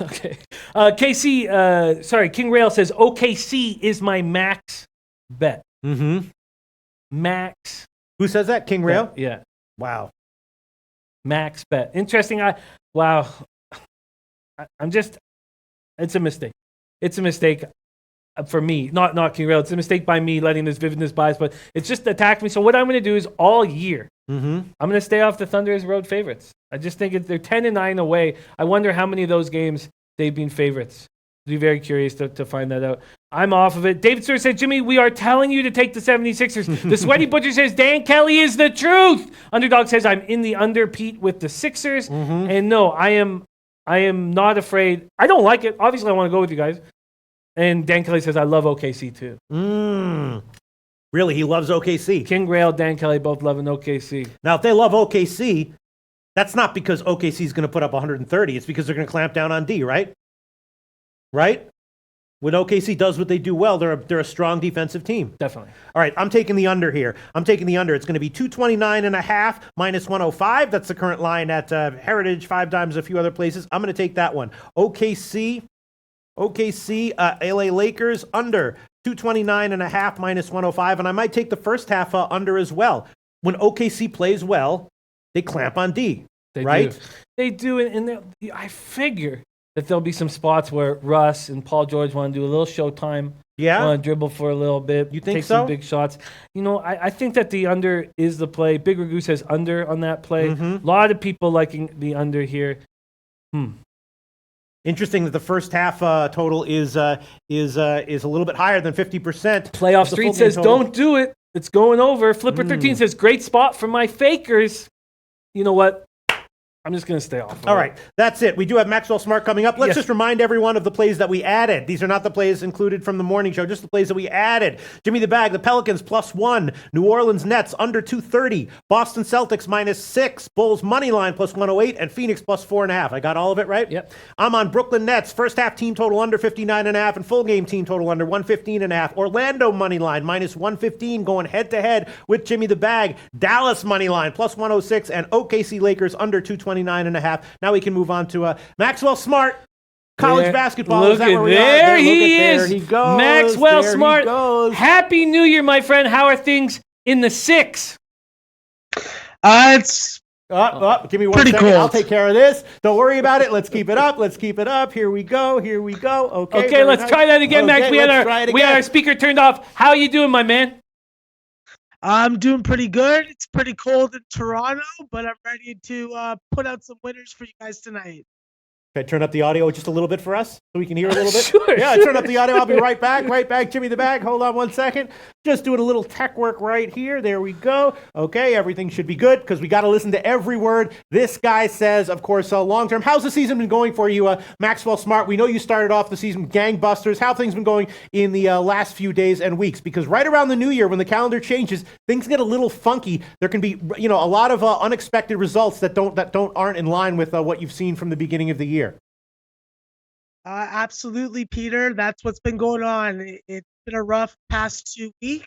Okay. King Rail says OKC is my max bet. Mm-hmm. Max. Who says that? King Rail? Yeah. Wow. Max bet. Interesting. I'm just, it's a mistake. It's a mistake for me, not King Rail. It's a mistake by me letting this vividness bias, but it's just attacked me. So what I'm going to do is all year, I'm going to stay off the Thunder as road favorites. I just think they're 10-9 away. I wonder how many of those games they've been favorites. I'd be very curious to find that out. I'm off of it. David Stewart said, Jimmy, we are telling you to take the 76ers. The Sweaty Butcher says, Dan Kelly is the truth. Underdog says, I'm in the under, Pete, with the Sixers. And no, I am not afraid. I don't like it. Obviously, I want to go with you guys. And Dan Kelly says, I love OKC too. Really? He loves OKC. King Rail, Dan Kelly both loving OKC. Now, if they love OKC, that's not because OKC is going to put up 130. It's because they're going to clamp down on D, right? Right? When OKC does what they do well, they're a strong defensive team. Definitely. All right, I'm taking the under here. I'm taking the under. It's going to be 229.5 minus 105. That's the current line at Heritage, 5 Dimes, a few other places. I'm going to take that one. OKC, LA Lakers under 229.5 minus 105. And I might take the first half under as well. When OKC plays well, they clamp on D, right? They do. And I figure that there'll be some spots where Russ and Paul George want to do a little showtime. Yeah. Want to dribble for a little bit. You think take so? Some big shots. I think that the under is the play. Big Ragu says under on that play. A lot of people liking the under here. Interesting that the first half total is a little bit higher than 50%. Playoff Street says don't do it. It's going over. Flipper 13 says great spot for my fakers. You know what? I'm just going to stay off. All right. That's it. We do have Maxwell Smart coming up. Let's just remind everyone of the plays that we added. These are not the plays included from the morning show, just the plays that we added. Jimmy the Bag, the Pelicans +1. New Orleans Nets under 230. Boston Celtics -6. Bulls money line +108. And Phoenix +4.5. I got all of it right? Yep. I'm on Brooklyn Nets. First half team total under 59.5 and full game team total under 115.5. Orlando money line -115 going head to head with Jimmy the Bag. Dallas money line +106 and OKC Lakers under 229.5. Now we can move on to Maxwell Smart, college basketball. Look is that at where we there are? he is. There he goes. Maxwell there Smart. He goes. Happy New Year, my friend. How are things in the 6? It's give me one pretty second. cool. I'll take care of this. Don't worry about it. Let's keep it up. Let's keep it up. Here we go. Okay, let's try that again, Max. We had our speaker turned off. How are you doing, my man? I'm doing pretty good. It's pretty cold in Toronto, but I'm ready to put out some winners for you guys tonight. Okay, turn up the audio just a little bit for us so we can hear a little bit. Sure. Turn up the audio. I'll be right back. Jimmy the Bag. Hold on one second. Just doing a little tech work right here. There we go. Okay, everything should be good because we got to listen to every word this guy says. Of course, long term. How's the season been going for you, Maxwell Smart? We know you started off the season gangbusters. How have things been going in the last few days and weeks? Because right around the new year, when the calendar changes, things get a little funky. There can be, a lot of unexpected results that aren't in line with what you've seen from the beginning of the year. Absolutely, Peter. That's what's been going on. It's been a rough past 2 weeks.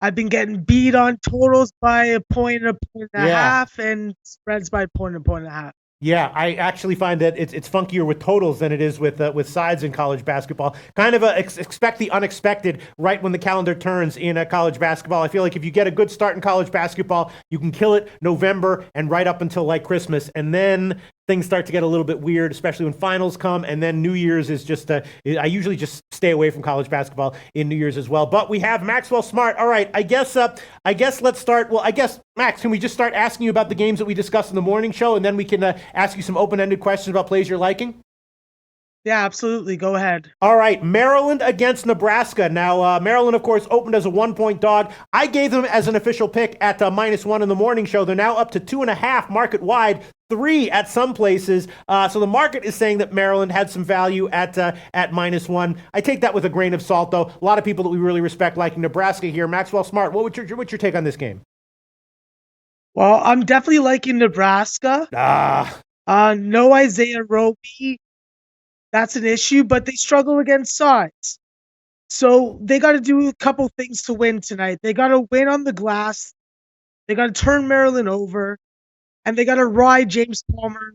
I've been getting beat on totals by a point and a half, and spreads by a point and a half. Yeah, I actually find that it's funkier with totals than it is with sides in college basketball. Kind of expect the unexpected right when the calendar turns in college basketball. I feel like if you get a good start in college basketball, you can kill it November and right up until like Christmas, and then things start to get a little bit weird, especially when finals come, and then New Year's is just, I usually just stay away from college basketball in New Year's as well. But we have Maxwell Smart. All right, I guess let's start. Well, I guess, Max, can we just start asking you about the games that we discussed in the morning show, and then we can ask you some open-ended questions about plays you're liking? Yeah, absolutely. Go ahead. All right, Maryland against Nebraska. Now, Maryland, of course, opened as a 1-point dog. I gave them as an official pick at -1 in the morning show. They're now up to 2.5 market wide, 3 at some places. So the market is saying that Maryland had some value at -1. I take that with a grain of salt, though. A lot of people that we really respect liking Nebraska here. Maxwell Smart, what's your take on this game? Well, I'm definitely liking Nebraska. No Isaiah Roby. That's an issue, but they struggle against size. So they got to do a couple things to win tonight. They got to win on the glass. They got to turn Maryland over, and they got to ride James Palmer.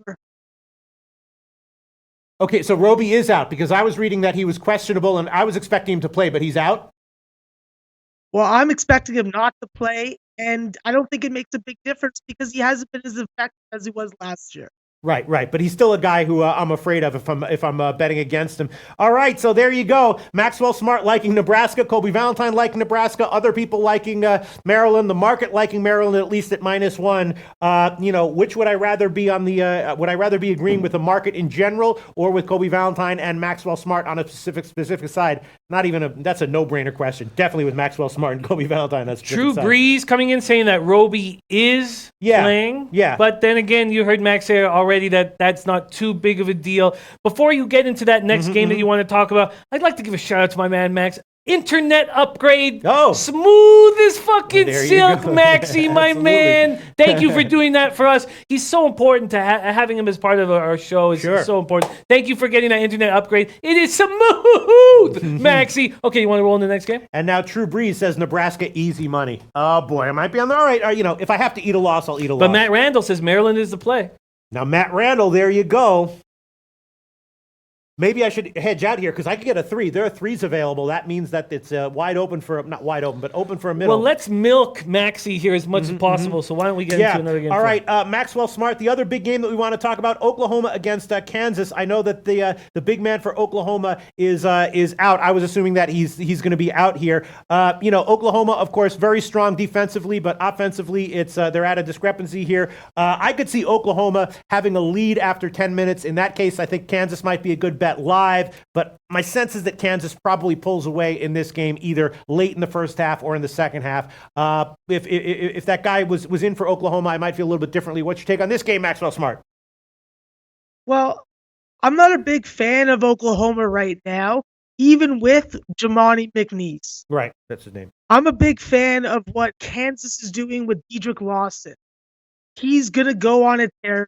Okay, so Roby is out because I was reading that he was questionable, and I was expecting him to play, but he's out? Well, I'm expecting him not to play, and I don't think it makes a big difference because he hasn't been as effective as he was last year. Right. But he's still a guy who I'm afraid of if I'm betting against him. All right, so there you go. Maxwell Smart liking Nebraska, Kobe Valentine liking Nebraska, other people liking Maryland, the market liking Maryland at least at -1. Which would I rather be on the? Would I rather be agreeing with the market in general or with Kobe Valentine and Maxwell Smart on a specific side? That's a no-brainer question. Definitely with Maxwell Smart and Kobe Valentine. That's Drew Brees coming in saying that Roby is playing. Yeah. But then again, you heard Max say already that's not too big of a deal. Before you get into that next game that you want to talk about, I'd like to give a shout out to my man Max. Internet upgrade. Oh. Smooth as fucking silk, go. Maxie, my man. Thank you for doing that for us. He's so important to having him as part of our show. Is so important. Thank you for getting that internet upgrade. It is smooth, Maxie. Okay, you want to roll in the next game? And now True Breeze says Nebraska easy money. Oh boy, I might be on the all right. If I have to eat a loss, I'll eat a loss. But Matt Randall says Maryland is the play. Now Matt Randall, there you go. Maybe I should hedge out here because I could get a 3. There are 3s available. That means that it's wide open for, not wide open, but open for a middle. Well, let's milk Maxie here as much as possible. So why don't we get into another game? All right, Maxwell Smart. The other big game that we want to talk about, Oklahoma against Kansas. I know that the big man for Oklahoma is out. I was assuming that he's going to be out here. Oklahoma, of course, very strong defensively, but offensively, they're at a discrepancy here. I could see Oklahoma having a lead after 10 minutes. In that case, I think Kansas might be a good bet live, but my sense is that Kansas probably pulls away in this game either late in the first half or in the second half. If that guy was in for Oklahoma, I might feel a little bit differently. What's your take on this game, Maxwell Smart? Well, I'm not a big fan of Oklahoma right now, even with Jamani McNeese. Right, that's his name. I'm a big fan of what Kansas is doing with Dedrick Lawson. He's going to go on a tear.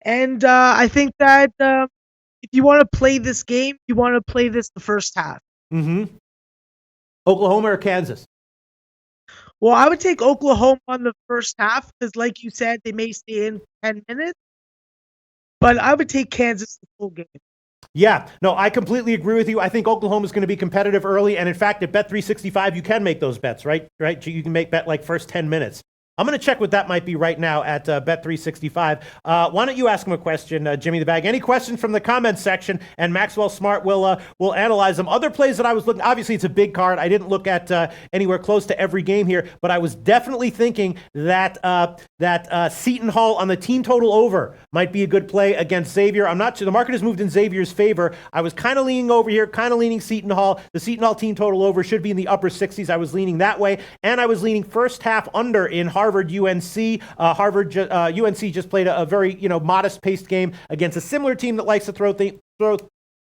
And I think that if you want to play this game, you want to play this the first half. Oklahoma or Kansas? Well, I would take Oklahoma on the first half because, like you said, they may stay in 10 minutes. But I would take Kansas the full game. Yeah, no, I completely agree with you. I think Oklahoma is going to be competitive early. And in fact, at Bet365, you can make those bets, right? You can bet like first 10 minutes. I'm going to check what that might be right now at Bet365. Why don't you ask him a question, Jimmy the Bag? Any questions from the comments section, and Maxwell Smart will analyze them. Other plays that I was looking, obviously it's a big card. I didn't look at anywhere close to every game here, but I was definitely thinking that Seton Hall on the team total over might be a good play against Xavier. I'm not sure. The market has moved in Xavier's favor. I was kind of leaning over here, kind of leaning Seton Hall. The Seton Hall team total over should be in the upper 60s. I was leaning that way, and I was leaning first half under in Harvard UNC. UNC just played a very modest-paced game against a similar team that likes to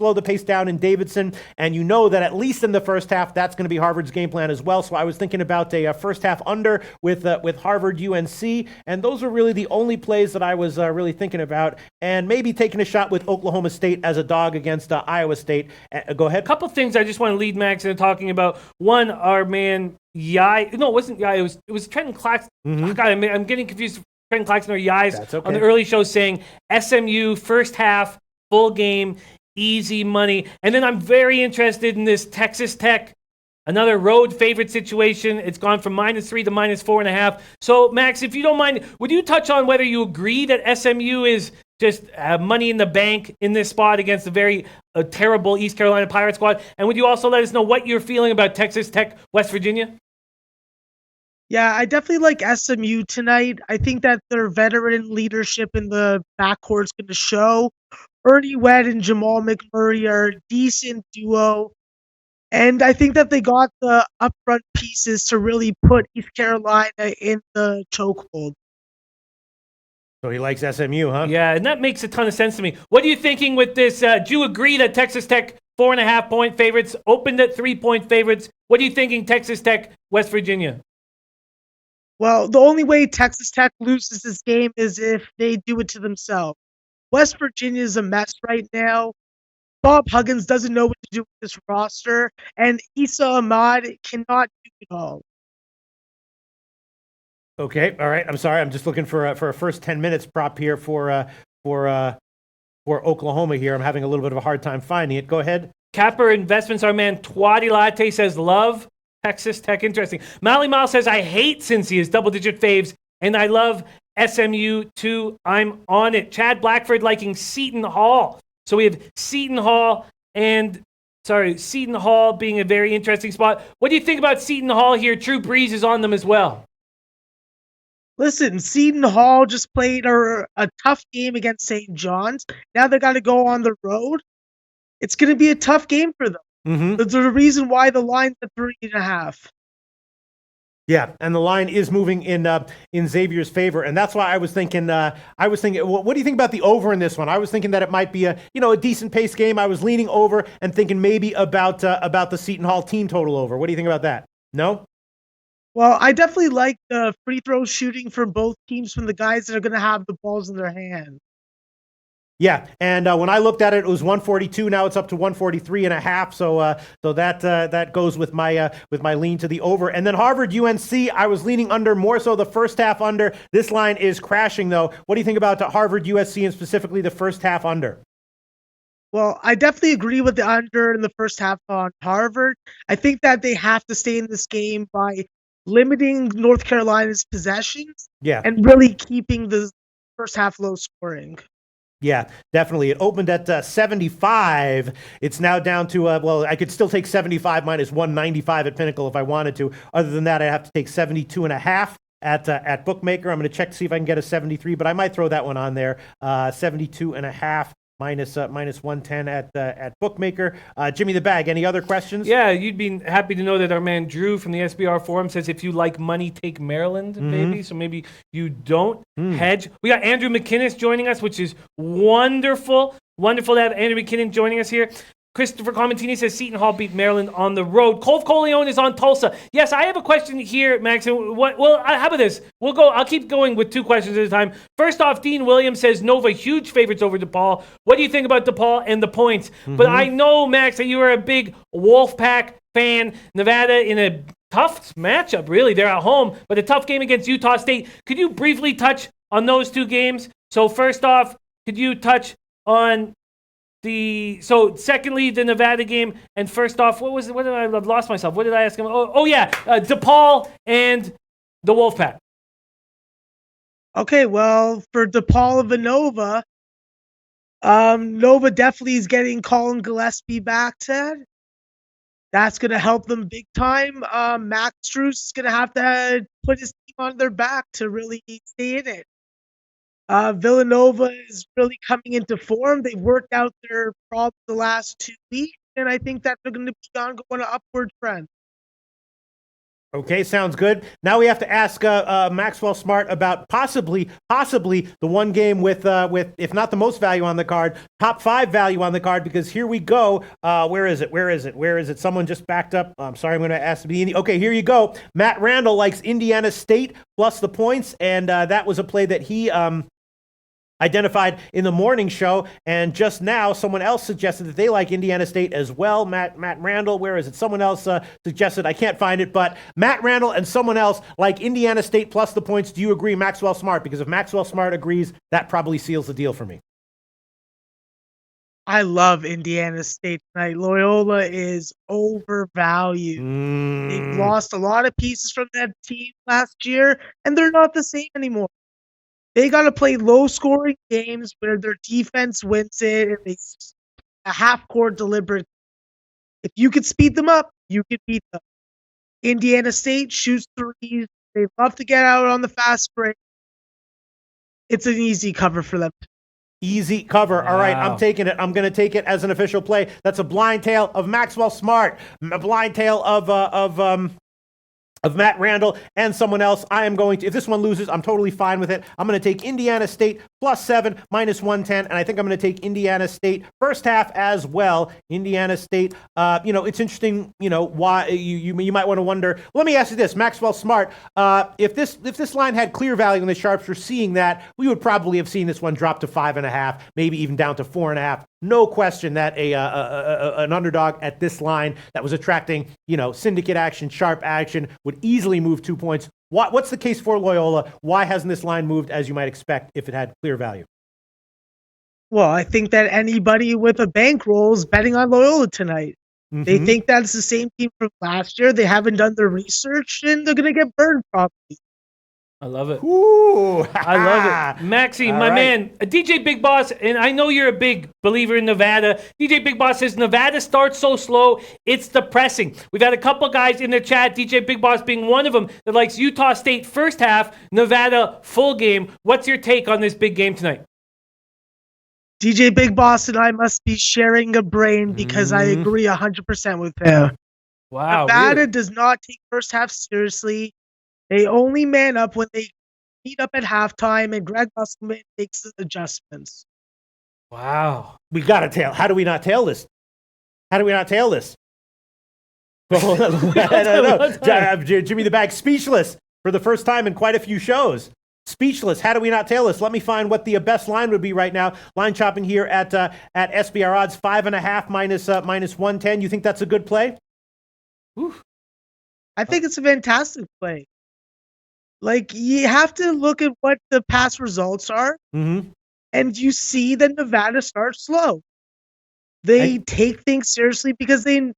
slow the pace down in Davidson, and you know that at least in the first half, that's going to be Harvard's game plan as well. So I was thinking about a first half under with Harvard UNC, and those are really the only plays that I was really thinking about, and maybe taking a shot with Oklahoma State as a dog against Iowa State. Go ahead. A couple things I just want to lead Max into talking about. One, our man Yai. No, it wasn't Yai. It was Trenton Claxton. Oh, God, I'm getting confused. Trenton Claxton or Yai's on the early show saying SMU first half full game. Easy money. And then I'm very interested in this Texas Tech, another road favorite situation. It's gone from -3 to -4.5. So, Max, if you don't mind, would you touch on whether you agree that SMU is just money in the bank in this spot against a very terrible East Carolina Pirate squad? And would you also let us know what you're feeling about Texas Tech, West Virginia? Yeah, I definitely like SMU tonight. I think that their veteran leadership in the backcourt is going to show. Ernie Wedd and Jamal McMurray are a decent duo. And I think that they got the upfront pieces to really put East Carolina in the chokehold. So he likes SMU, huh? Yeah, and that makes a ton of sense to me. What are you thinking with this? Do you agree that Texas Tech 4.5-point favorites opened at 3-point favorites? What are you thinking Texas Tech, West Virginia? Well, the only way Texas Tech loses this game is if they do it to themselves. West Virginia is a mess right now. Bob Huggins doesn't know what to do with this roster, and Issa Ahmad cannot do it all. Okay, all right. I'm sorry. I'm just looking for a first 10 minutes prop here for Oklahoma here. I'm having a little bit of a hard time finding it. Go ahead. Capper Investments, our man Twatty Latte says, love Texas Tech. Interesting. Molly Miles says, I hate Cincy is double-digit faves, and I love SMU too. I'm on it. Chad Blackford liking Seton Hall. So we have Seton Hall being a very interesting spot. What do you think about Seton Hall here? True Breeze is on them as well. Listen, Seton Hall just played a tough game against St. John's. Now they got to go on the road. It's going to be a tough game for them. Mm-hmm. There's a reason why the line's at 3.5. Yeah, and the line is moving in Xavier's favor, and that's why I was thinking. Well, what do you think about the over in this one? I was thinking that it might be a decent pace game. I was leaning over and thinking maybe about the Seton Hall team total over. What do you think about that? No. Well, I definitely like the free throw shooting from both teams from the guys that are going to have the balls in their hand. Yeah, and when I looked at it, it was 142. Now it's up to 143.5. So that goes with my lean to the over. And then Harvard UNC, I was leaning under more so the first half under. This line is crashing though. What do you think about Harvard USC and specifically the first half under? Well, I definitely agree with the under in the first half on Harvard. I think that they have to stay in this game by limiting North Carolina's possessions. Yeah, and really keeping the first half low scoring. Yeah, definitely. It opened at 75. It's now down to, I could still take 75 minus 195 at Pinnacle if I wanted to. Other than that, I have to take 72.5 at Bookmaker. I'm going to check to see if I can get a 73, but I might throw that one on there. 72.5 minus 110 at Bookmaker. Jimmy the Bag, any other questions? Yeah, you'd be happy to know that our man Drew from the SBR Forum says if you like money, take Maryland, baby. So maybe you don't hedge. We got Andrew McKinnis joining us, which is wonderful. Wonderful to have Andrew McKinnon joining us here. Christopher Comentini says Seton Hall beat Maryland on the road. Colf Coleone is on Tulsa. Yes, I have a question here, Max. How about this? I'll keep going with two questions at a time. First off, Dean Williams says Nova huge favorites over DePaul. What do you think about DePaul and the points? But I know, Max, that you are a big Wolfpack fan. Nevada in a tough matchup, really. They're at home, but a tough game against Utah State. Could you briefly touch on those two games? So first off, could you touch on secondly, the Nevada game, and first off, I've lost myself. What did I ask him? DePaul and the Wolfpack. Okay, well, for DePaul and Nova, Nova definitely is getting Colin Gillespie back, Ted. That's going to help them big time. Max Strus is going to have to put his team on their back to really stay in it. Villanova is really coming into form. They've worked out their problems the last 2 weeks, and I think that they're going to be on an upward trend. Okay, sounds good. Now we have to ask Maxwell Smart about possibly the one game with if not the most value on the card, top 5 value on the card. Because here we go. Where is it? Someone just backed up. I'm sorry, I'm going to ask the. Okay, here you go. Matt Randall likes Indiana State plus the points, and that was a play that he identified in the morning show, and just now someone else suggested that they like Indiana State as well. Matt Randall, where is it? Someone else suggested, I can't find it, but Matt Randall and someone else like Indiana State plus the points. Do you agree, Maxwell Smart? Because if Maxwell Smart agrees, that probably seals the deal for me. I love Indiana State tonight. Loyola is overvalued. They've lost a lot of pieces from that team last year, and they're not the same anymore. They got to play low-scoring games where their defense wins it, and they a half-court deliberate. If you could speed them up, you could beat them. Indiana State shoots threes. They love to get out on the fast break. It's an easy cover for them. Easy cover. All right, I'm taking it. I'm going to take it as an official play. That's a blind tail of Maxwell Smart. A blind tail of of Matt Randall and someone else. I am going to, if this one loses, I'm totally fine with it. I'm going to take Indiana State +7, -110, and I think I'm going to take Indiana State first half as well. Indiana State, it's interesting, why you might want to wonder. Let me ask you this, Maxwell Smart, if this line had clear value and the Sharps were seeing that, we would probably have seen this one drop to 5.5, maybe even down to 4.5. No question that an underdog at this line that was attracting, syndicate action, sharp action, would easily move 2 points. What's the case for Loyola? Why hasn't this line moved as you might expect if it had clear value? Well, I think that anybody with a bankroll is betting on Loyola tonight. Mm-hmm. They think that's the same team from last year. They haven't done their research, and they're going to get burned probably. I love it. Ooh, I love it. Maxie, my man, DJ Big Boss, and I know you're a big believer in Nevada. DJ Big Boss says Nevada starts so slow, it's depressing. We've had a couple guys in the chat, DJ Big Boss being one of them, that likes Utah State first half, Nevada full game. What's your take on this big game tonight? DJ Big Boss and I must be sharing a brain because I agree 100% with him. Wow. Nevada really? does not take first half seriously. They only man up when they meet up at halftime, and Greg Musselman makes the adjustments. Wow. We got to tail. How do we not tail this? How do we not tail this? I don't know. Jimmy the Bag speechless for the first time in quite a few shows. Speechless. How do we not tail this? Let me find what the best line would be right now. Line chopping here at SBR odds, 5.5 minus 110. You think that's a good play? Oof. I think it's a fantastic play. Like, you have to look at what the past results are, and you see that Nevada starts slow. They take things seriously because they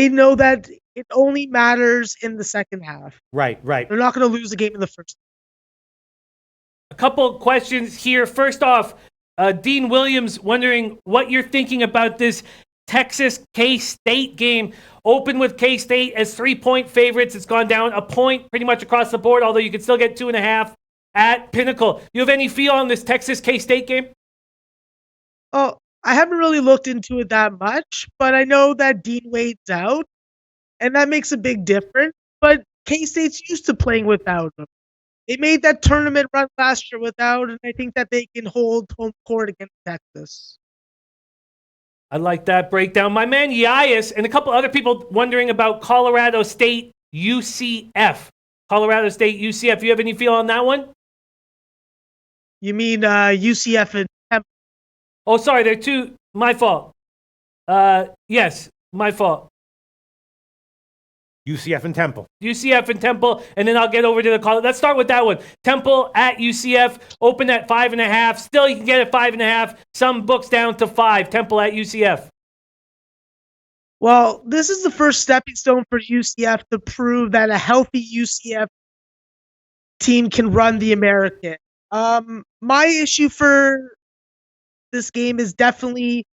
know that it only matters in the second half. Right. They're not going to lose the game in the first. A couple questions here. First off, Dean Williams wondering what you're thinking about this Texas K-State game. Open with K-State as 3-point favorites. It's gone down a point pretty much across the board, although you can still get 2.5 at Pinnacle. You have any feel on this Texas K-State game? Oh, I haven't really looked into it that much, but I know that Dean Wade's out, and that makes a big difference. But K-State's used to playing without him. They made that tournament run last year without, and I think that they can hold home court against Texas. I like that breakdown. My man Yaius and a couple other people wondering about Colorado State UCF. Colorado State UCF. You have any feel on that one? You mean UCF and Temple? Oh, sorry. They're two. My fault. Yes, my fault. UCF and Temple. UCF and Temple, and then I'll get over to the call. Let's start with that one. Temple at UCF, open at 5.5. Still, you can get it 5.5. Some books down to 5. Temple at UCF. Well, this is the first stepping stone for UCF to prove that a healthy UCF team can run the American. My issue for this game is definitely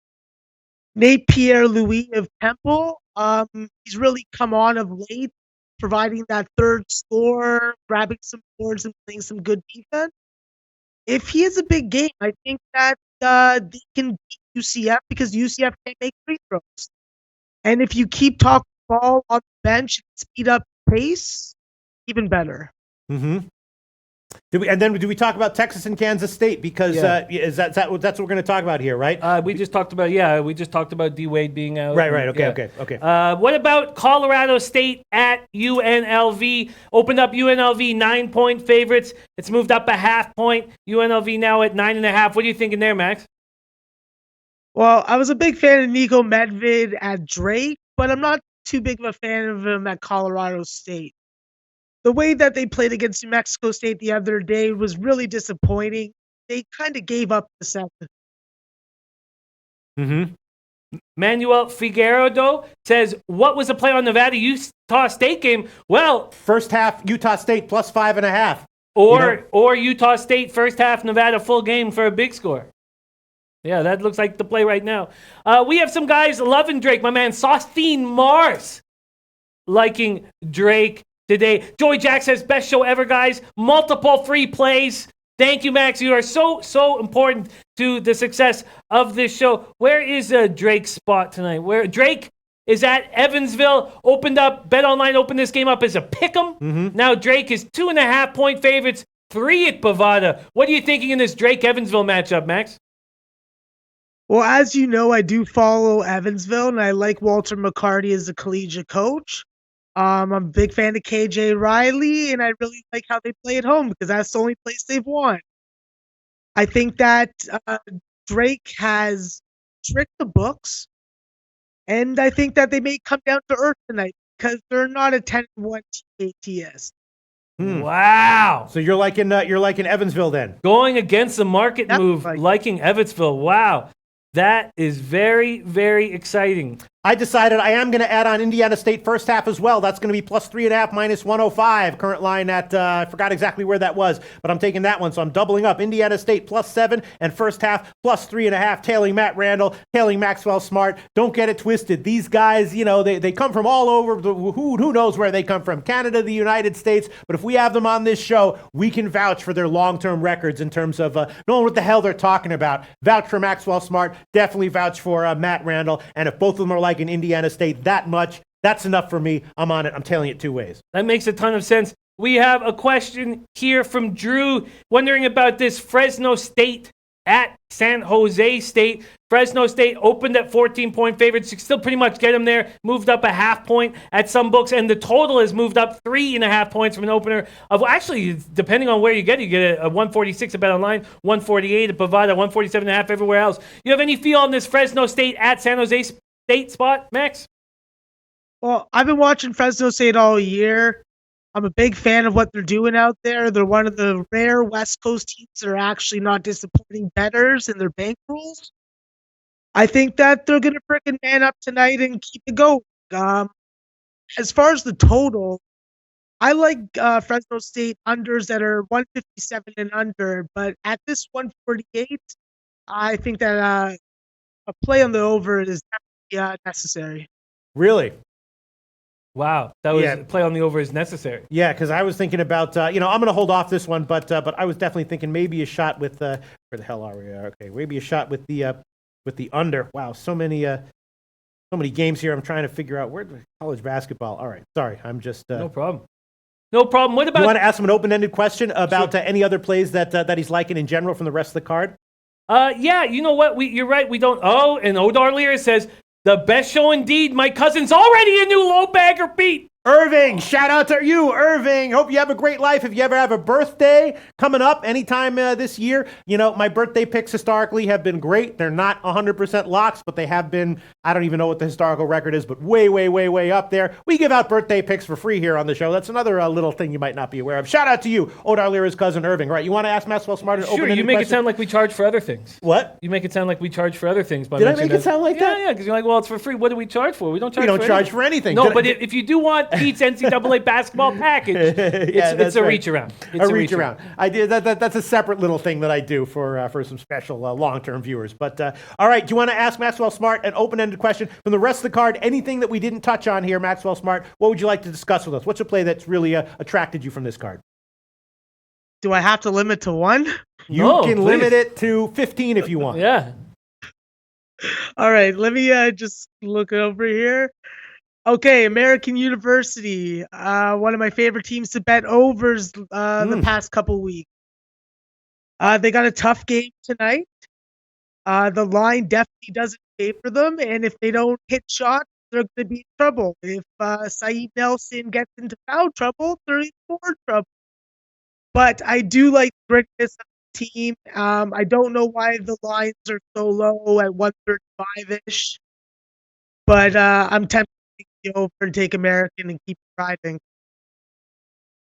Nate Pierre-Louis of Temple. He's really come on of late, providing that third score, grabbing some boards and playing some good defense. If he has a big game, I think that they can beat UCF because UCF can't make free throws. And if you keep talking ball on the bench and speed up pace, even better. Do we talk about Texas and Kansas State? Because that's what we're going to talk about here, right? We just talked about D Wade being out. Right. Okay. What about Colorado State at UNLV? Opened up UNLV 9-point favorites. It's moved up a half point. UNLV now at 9.5. What are you thinking there, Max? Well, I was a big fan of Nico Medved at Drake, but I'm not too big of a fan of him at Colorado State. The way that they played against New Mexico State the other day was really disappointing. They kind of gave up the second. Manuel Figueroa says, what was the play on Nevada Utah State game? Well, first half Utah State plus 5.5. Or Utah State first half Nevada full game for a big score. Yeah, that looks like the play right now. We have some guys loving Drake. My man Sostine Mars liking Drake today. Joey Jack says, best show ever, guys. Multiple free plays. Thank you, Max. You are so important to the success of this show. Where is Drake's spot tonight? Where Drake is at Evansville. BetOnline opened this game up as a pick'em. Now Drake is 2.5-point favorites, 3 at Bovada. What are you thinking in this Drake-Evansville matchup, Max? Well, as you know, I do follow Evansville, and I like Walter McCarty as a collegiate coach. I'm a big fan of KJ Riley, and I really like how they play at home because that's the only place they've won. I think that Drake has tricked the books, and I think that they may come down to earth tonight because they're not a 10-1 ATS. Wow. So you're liking Evansville then? Going against the market move, liking Evansville. Wow. That is very, very exciting. I decided I am going to add on Indiana State first half as well. That's going to be plus 3.5 minus 105. Current line at, I forgot exactly where that was, but I'm taking that one. So I'm doubling up. Indiana State plus 7 and first half plus 3.5. Tailing Matt Randall, tailing Maxwell Smart. Don't get it twisted. These guys, they come from all over. Who knows where they come from? Canada, the United States. But if we have them on this show, we can vouch for their long-term records in terms of knowing what the hell they're talking about. Vouch for Maxwell Smart. Definitely vouch for Matt Randall. And if both of them are like in Indiana State that much, that's enough for me. I'm on it. I'm tailing it 2 ways. That makes a ton of sense. We have a question here from Drew wondering about this Fresno State at San Jose State. Fresno State opened at 14-point favorites. You still pretty much get them there. Moved up a half point at some books, and the total has moved up 3.5 points from an opener of actually, depending on where you get a 146 at BetOnline, 148 at Bovada, 147.5 everywhere else. You have any feel on this Fresno State at San Jose State spot, Max? Well, I've been watching Fresno State all year. I'm a big fan of what they're doing out there. They're one of the rare West Coast teams that are actually not disappointing bettors in their bankrolls. I think that they're going to frickin' man up tonight and keep it going. As far as the total, I like Fresno State unders that are 157 and under, but at this 148, I think that a play on the over is definitely necessary. Really? Wow, that was play on the over is necessary. Yeah, because I was thinking about, I'm going to hold off this one, but I was definitely thinking maybe a shot with, where the hell are we? Okay, maybe a shot with the under. Wow, so many games here. I'm trying to figure out where college basketball. All right, sorry, I'm just no problem. No problem. What about? You want to ask him an open-ended question about any other plays that he's liking in general from the rest of the card? Yeah, you know what? You're right. We don't. Oh, and Odar Lear says. The best show indeed. My cousin's already a new low bagger, Pete. Irving, shout out to you, Irving. Hope you have a great life. If you ever have a birthday coming up anytime this year, my birthday picks historically have been great. They're not 100% locks, but they have been, I don't even know what the historical record is, but way, way, way, way up there. We give out birthday picks for free here on the show. That's another little thing you might not be aware of. Shout out to you, Odar Lear's cousin, Irving. All right, you want to ask Maxwell Smart an open-ended you make question? it sound like we charge for other things. What? You make it sound like we charge for other things. Did I make it sound like that? Yeah, because you're like, well, it's for free. What do we charge for? We don't charge for anything. No, but if you do want Pete's NCAA basketball package, it's a reach around. It's a reach around. I did that's a separate little thing that I do for some special long-term viewers. But all right, do you want to ask Maxwell Smart an open-ended question from the rest of the card? Anything that we didn't touch on here, Maxwell Smart? What would you like to discuss with us? What's a play that's really attracted you from this card? Do I have to limit to one? You can limit it to 15 if you want. Yeah. All right, let me just look over here. Okay, American University, one of my favorite teams to bet overs the past couple weeks. They got a tough game tonight. The line definitely doesn't favor them, and if they don't hit shots, they're going to be in trouble. If Saeed Nelson gets into foul trouble, they're in more trouble. But I do like the grittiness of the team. I don't know why the lines are so low at 135-ish, but I'm tempted over and take American and keep riding.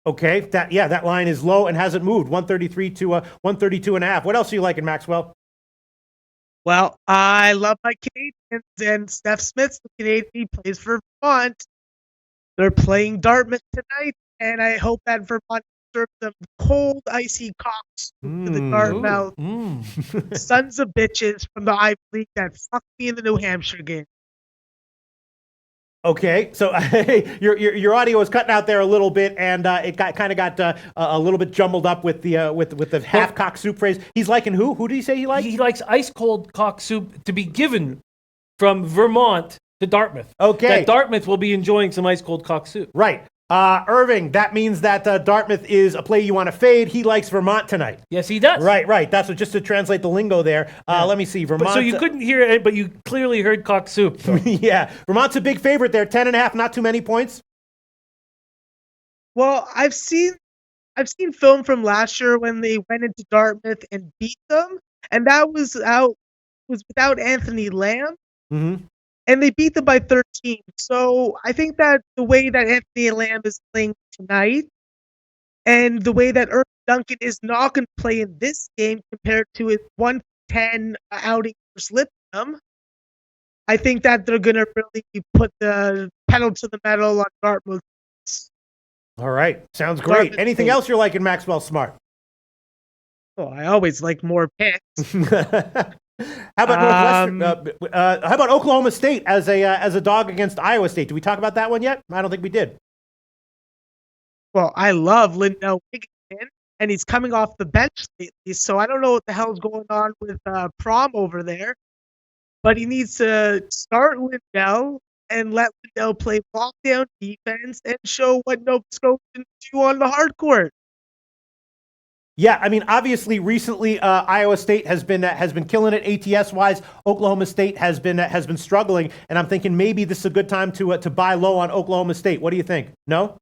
Okay, that line is low and hasn't moved. 133 to 132.5. What else are you liking, Maxwell? Well, I love my Canadians, and Steph Smith's the Canadian. He plays for Vermont. They're playing Dartmouth tonight, and I hope that Vermont serves them cold, icy cocks to the Dartmouth. Sons of bitches from the Ivy League that fucked me in the New Hampshire game. Okay, so your audio was cutting out there a little bit, and it got a little bit jumbled up with the half cock soup phrase. He's liking who? Who did he say he likes? He likes ice cold cock soup to be given from Vermont to Dartmouth. Okay. That Dartmouth will be enjoying some ice cold cock soup. Right. Irving, that means that Dartmouth is a play you want to fade. He likes Vermont tonight. Yes, he does. Right. That's what, just to translate the lingo there. Let me see. Vermont. So you couldn't hear it, but you clearly heard cock soup. So. Yeah. Vermont's a big favorite there. 10.5, not too many points. Well, I've seen film from last year when they went into Dartmouth and beat them, and that was without Anthony Lamb. Mm-hmm. And they beat them by 13. So I think that the way that Anthony Lamb is playing tonight and the way that Irving Duncan is not going to play in this game compared to his 110 outing for Lipscomb, I think that they're going to really put the pedal to the metal on Dartmouth. All right. Sounds great. Dartmouth Anything State. else you're liking, Maxwell Smart? Oh, I always like more picks. How about Northwestern? How about Oklahoma State as a dog against Iowa State? Did we talk about that one yet? I don't think we did. Well, I love Lindell Wigginton, and he's coming off the bench lately, so I don't know what the hell's going on with Prom over there. But he needs to start Lindell and let Lindell play lockdown defense and show what Nova Scotia can do on the hard court. Yeah, I mean, obviously, recently Iowa State has been killing it ATS wise. Oklahoma State has been struggling, and I'm thinking maybe this is a good time to buy low on Oklahoma State. What do you think? No?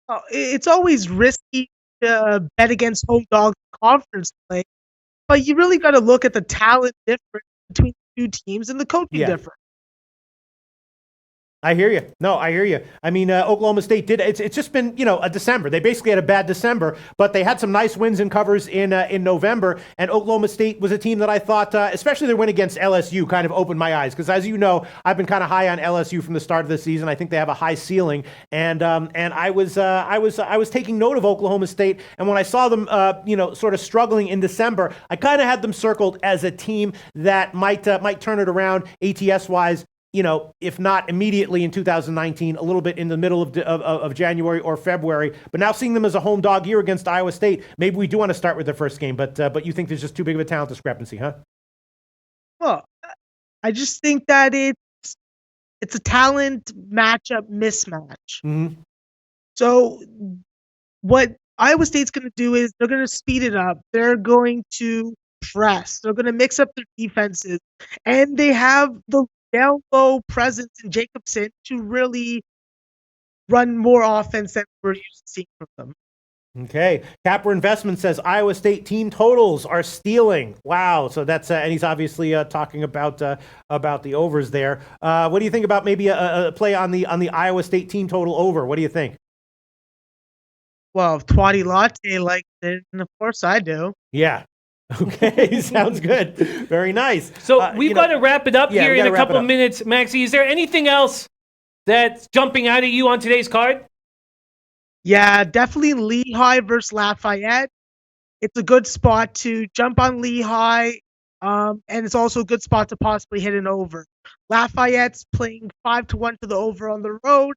Oh, it's always risky to bet against home dogs conference play, but you really got to look at the talent difference between the two teams and the coaching difference. I hear you. No, I hear you. I mean, Oklahoma State did. It's just been, a December. They basically had a bad December, but they had some nice wins and covers in November. And Oklahoma State was a team that I thought, especially their win against LSU, kind of opened my eyes because, as you know, I've been kind of high on LSU from the start of the season. I think they have a high ceiling, and I was taking note of Oklahoma State. And when I saw them, sort of struggling in December, I kind of had them circled as a team that might turn it around ATS wise. If not immediately in 2019, a little bit in the middle of January or February. But now seeing them as a home dog here against Iowa State, maybe we do want to start with their first game. But you think there's just too big of a talent discrepancy, huh? Well, I just think that it's a talent matchup mismatch. Mm-hmm. So what Iowa State's going to do is they're going to speed it up. They're going to press. They're going to mix up their defenses. And they have the down low presence in Jacobson to really run more offense than we're used to seeing from them. Okay. Capper Investment says Iowa State team totals are stealing. Wow. So that's and he's obviously talking about the overs there. What do you think about maybe a play on the Iowa State team total over? What do you think? Well, if Twatty Latte likes it, and of course I do. Yeah. Okay, sounds good. Very nice. So we've got to wrap it up here in a couple of minutes. Maxie, is there anything else that's jumping out at you on today's card? Yeah, definitely Lehigh versus Lafayette. It's a good spot to jump on Lehigh, and it's also a good spot to possibly hit an over. Lafayette's playing 5-1 to the over on the road.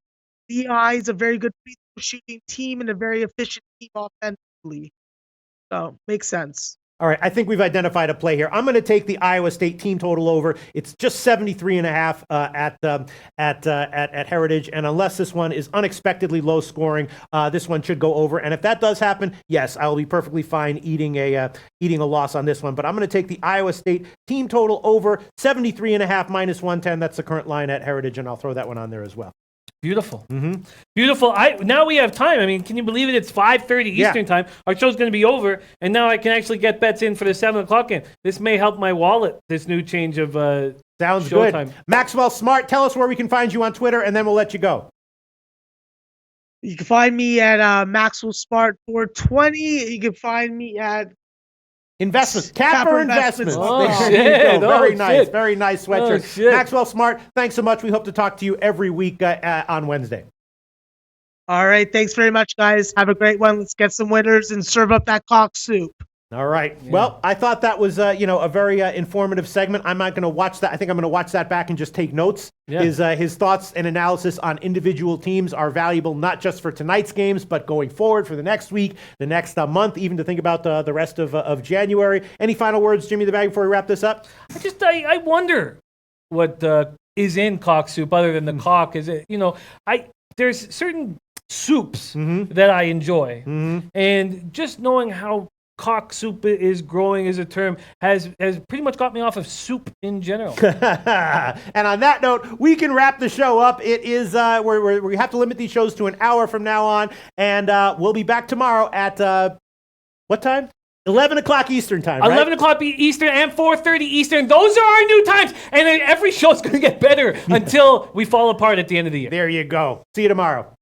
Lehigh is a very good free throw shooting team and a very efficient team offensively. So, makes sense. All right, I think we've identified a play here. I'm going to take the Iowa State team total over. It's just 73.5 at Heritage, and unless this one is unexpectedly low scoring, this one should go over. And if that does happen, yes, I will be perfectly fine eating a loss on this one. But I'm going to take the Iowa State team total over 73.5 minus 110. That's the current line at Heritage, and I'll throw that one on there as well. Beautiful. Mm-hmm. Beautiful. Now we have time. I mean, can you believe it? It's 5:30 Eastern time. Our show's going to be over, and now I can actually get bets in for the 7 o'clock game. This may help my wallet, this new change of Sounds show good. time. Maxwell Smart, tell us where we can find you on Twitter, and then we'll let you go. You can find me at Maxwell Smart 420. You can find me at Investments. Capper Investments. Oh, there shit. you go. Very Oh, nice. shit. Very nice sweatshirt. Oh, shit. Maxwell Smart, thanks so much. We hope to talk to you every week on Wednesday. All right. Thanks very much, guys. Have a great one. Let's get some winners and serve up that cock soup. All right. Yeah. Well, I thought that was, a very informative segment. I'm not going to watch that. I think I'm going to watch that back and just take notes. Yeah. His thoughts and analysis on individual teams are valuable, not just for tonight's games, but going forward for the next week, the next month, even to think about the rest of January. Any final words, Jimmy the Bag, before we wrap this up? I wonder what is in cock soup other than the cock? Is it, there's certain soups that I enjoy. And just knowing how cock soup is growing as a term has pretty much got me off of soup in general. And on that note, we can wrap the show up. It is we have to limit these shows to an hour from now on, and we'll be back tomorrow at what time? 11 o'clock Eastern time, right? 11 o'clock Eastern and 4:30 Eastern. Those are our new times, and every show's going to get better until we fall apart at the end of the year. There you go. See you tomorrow.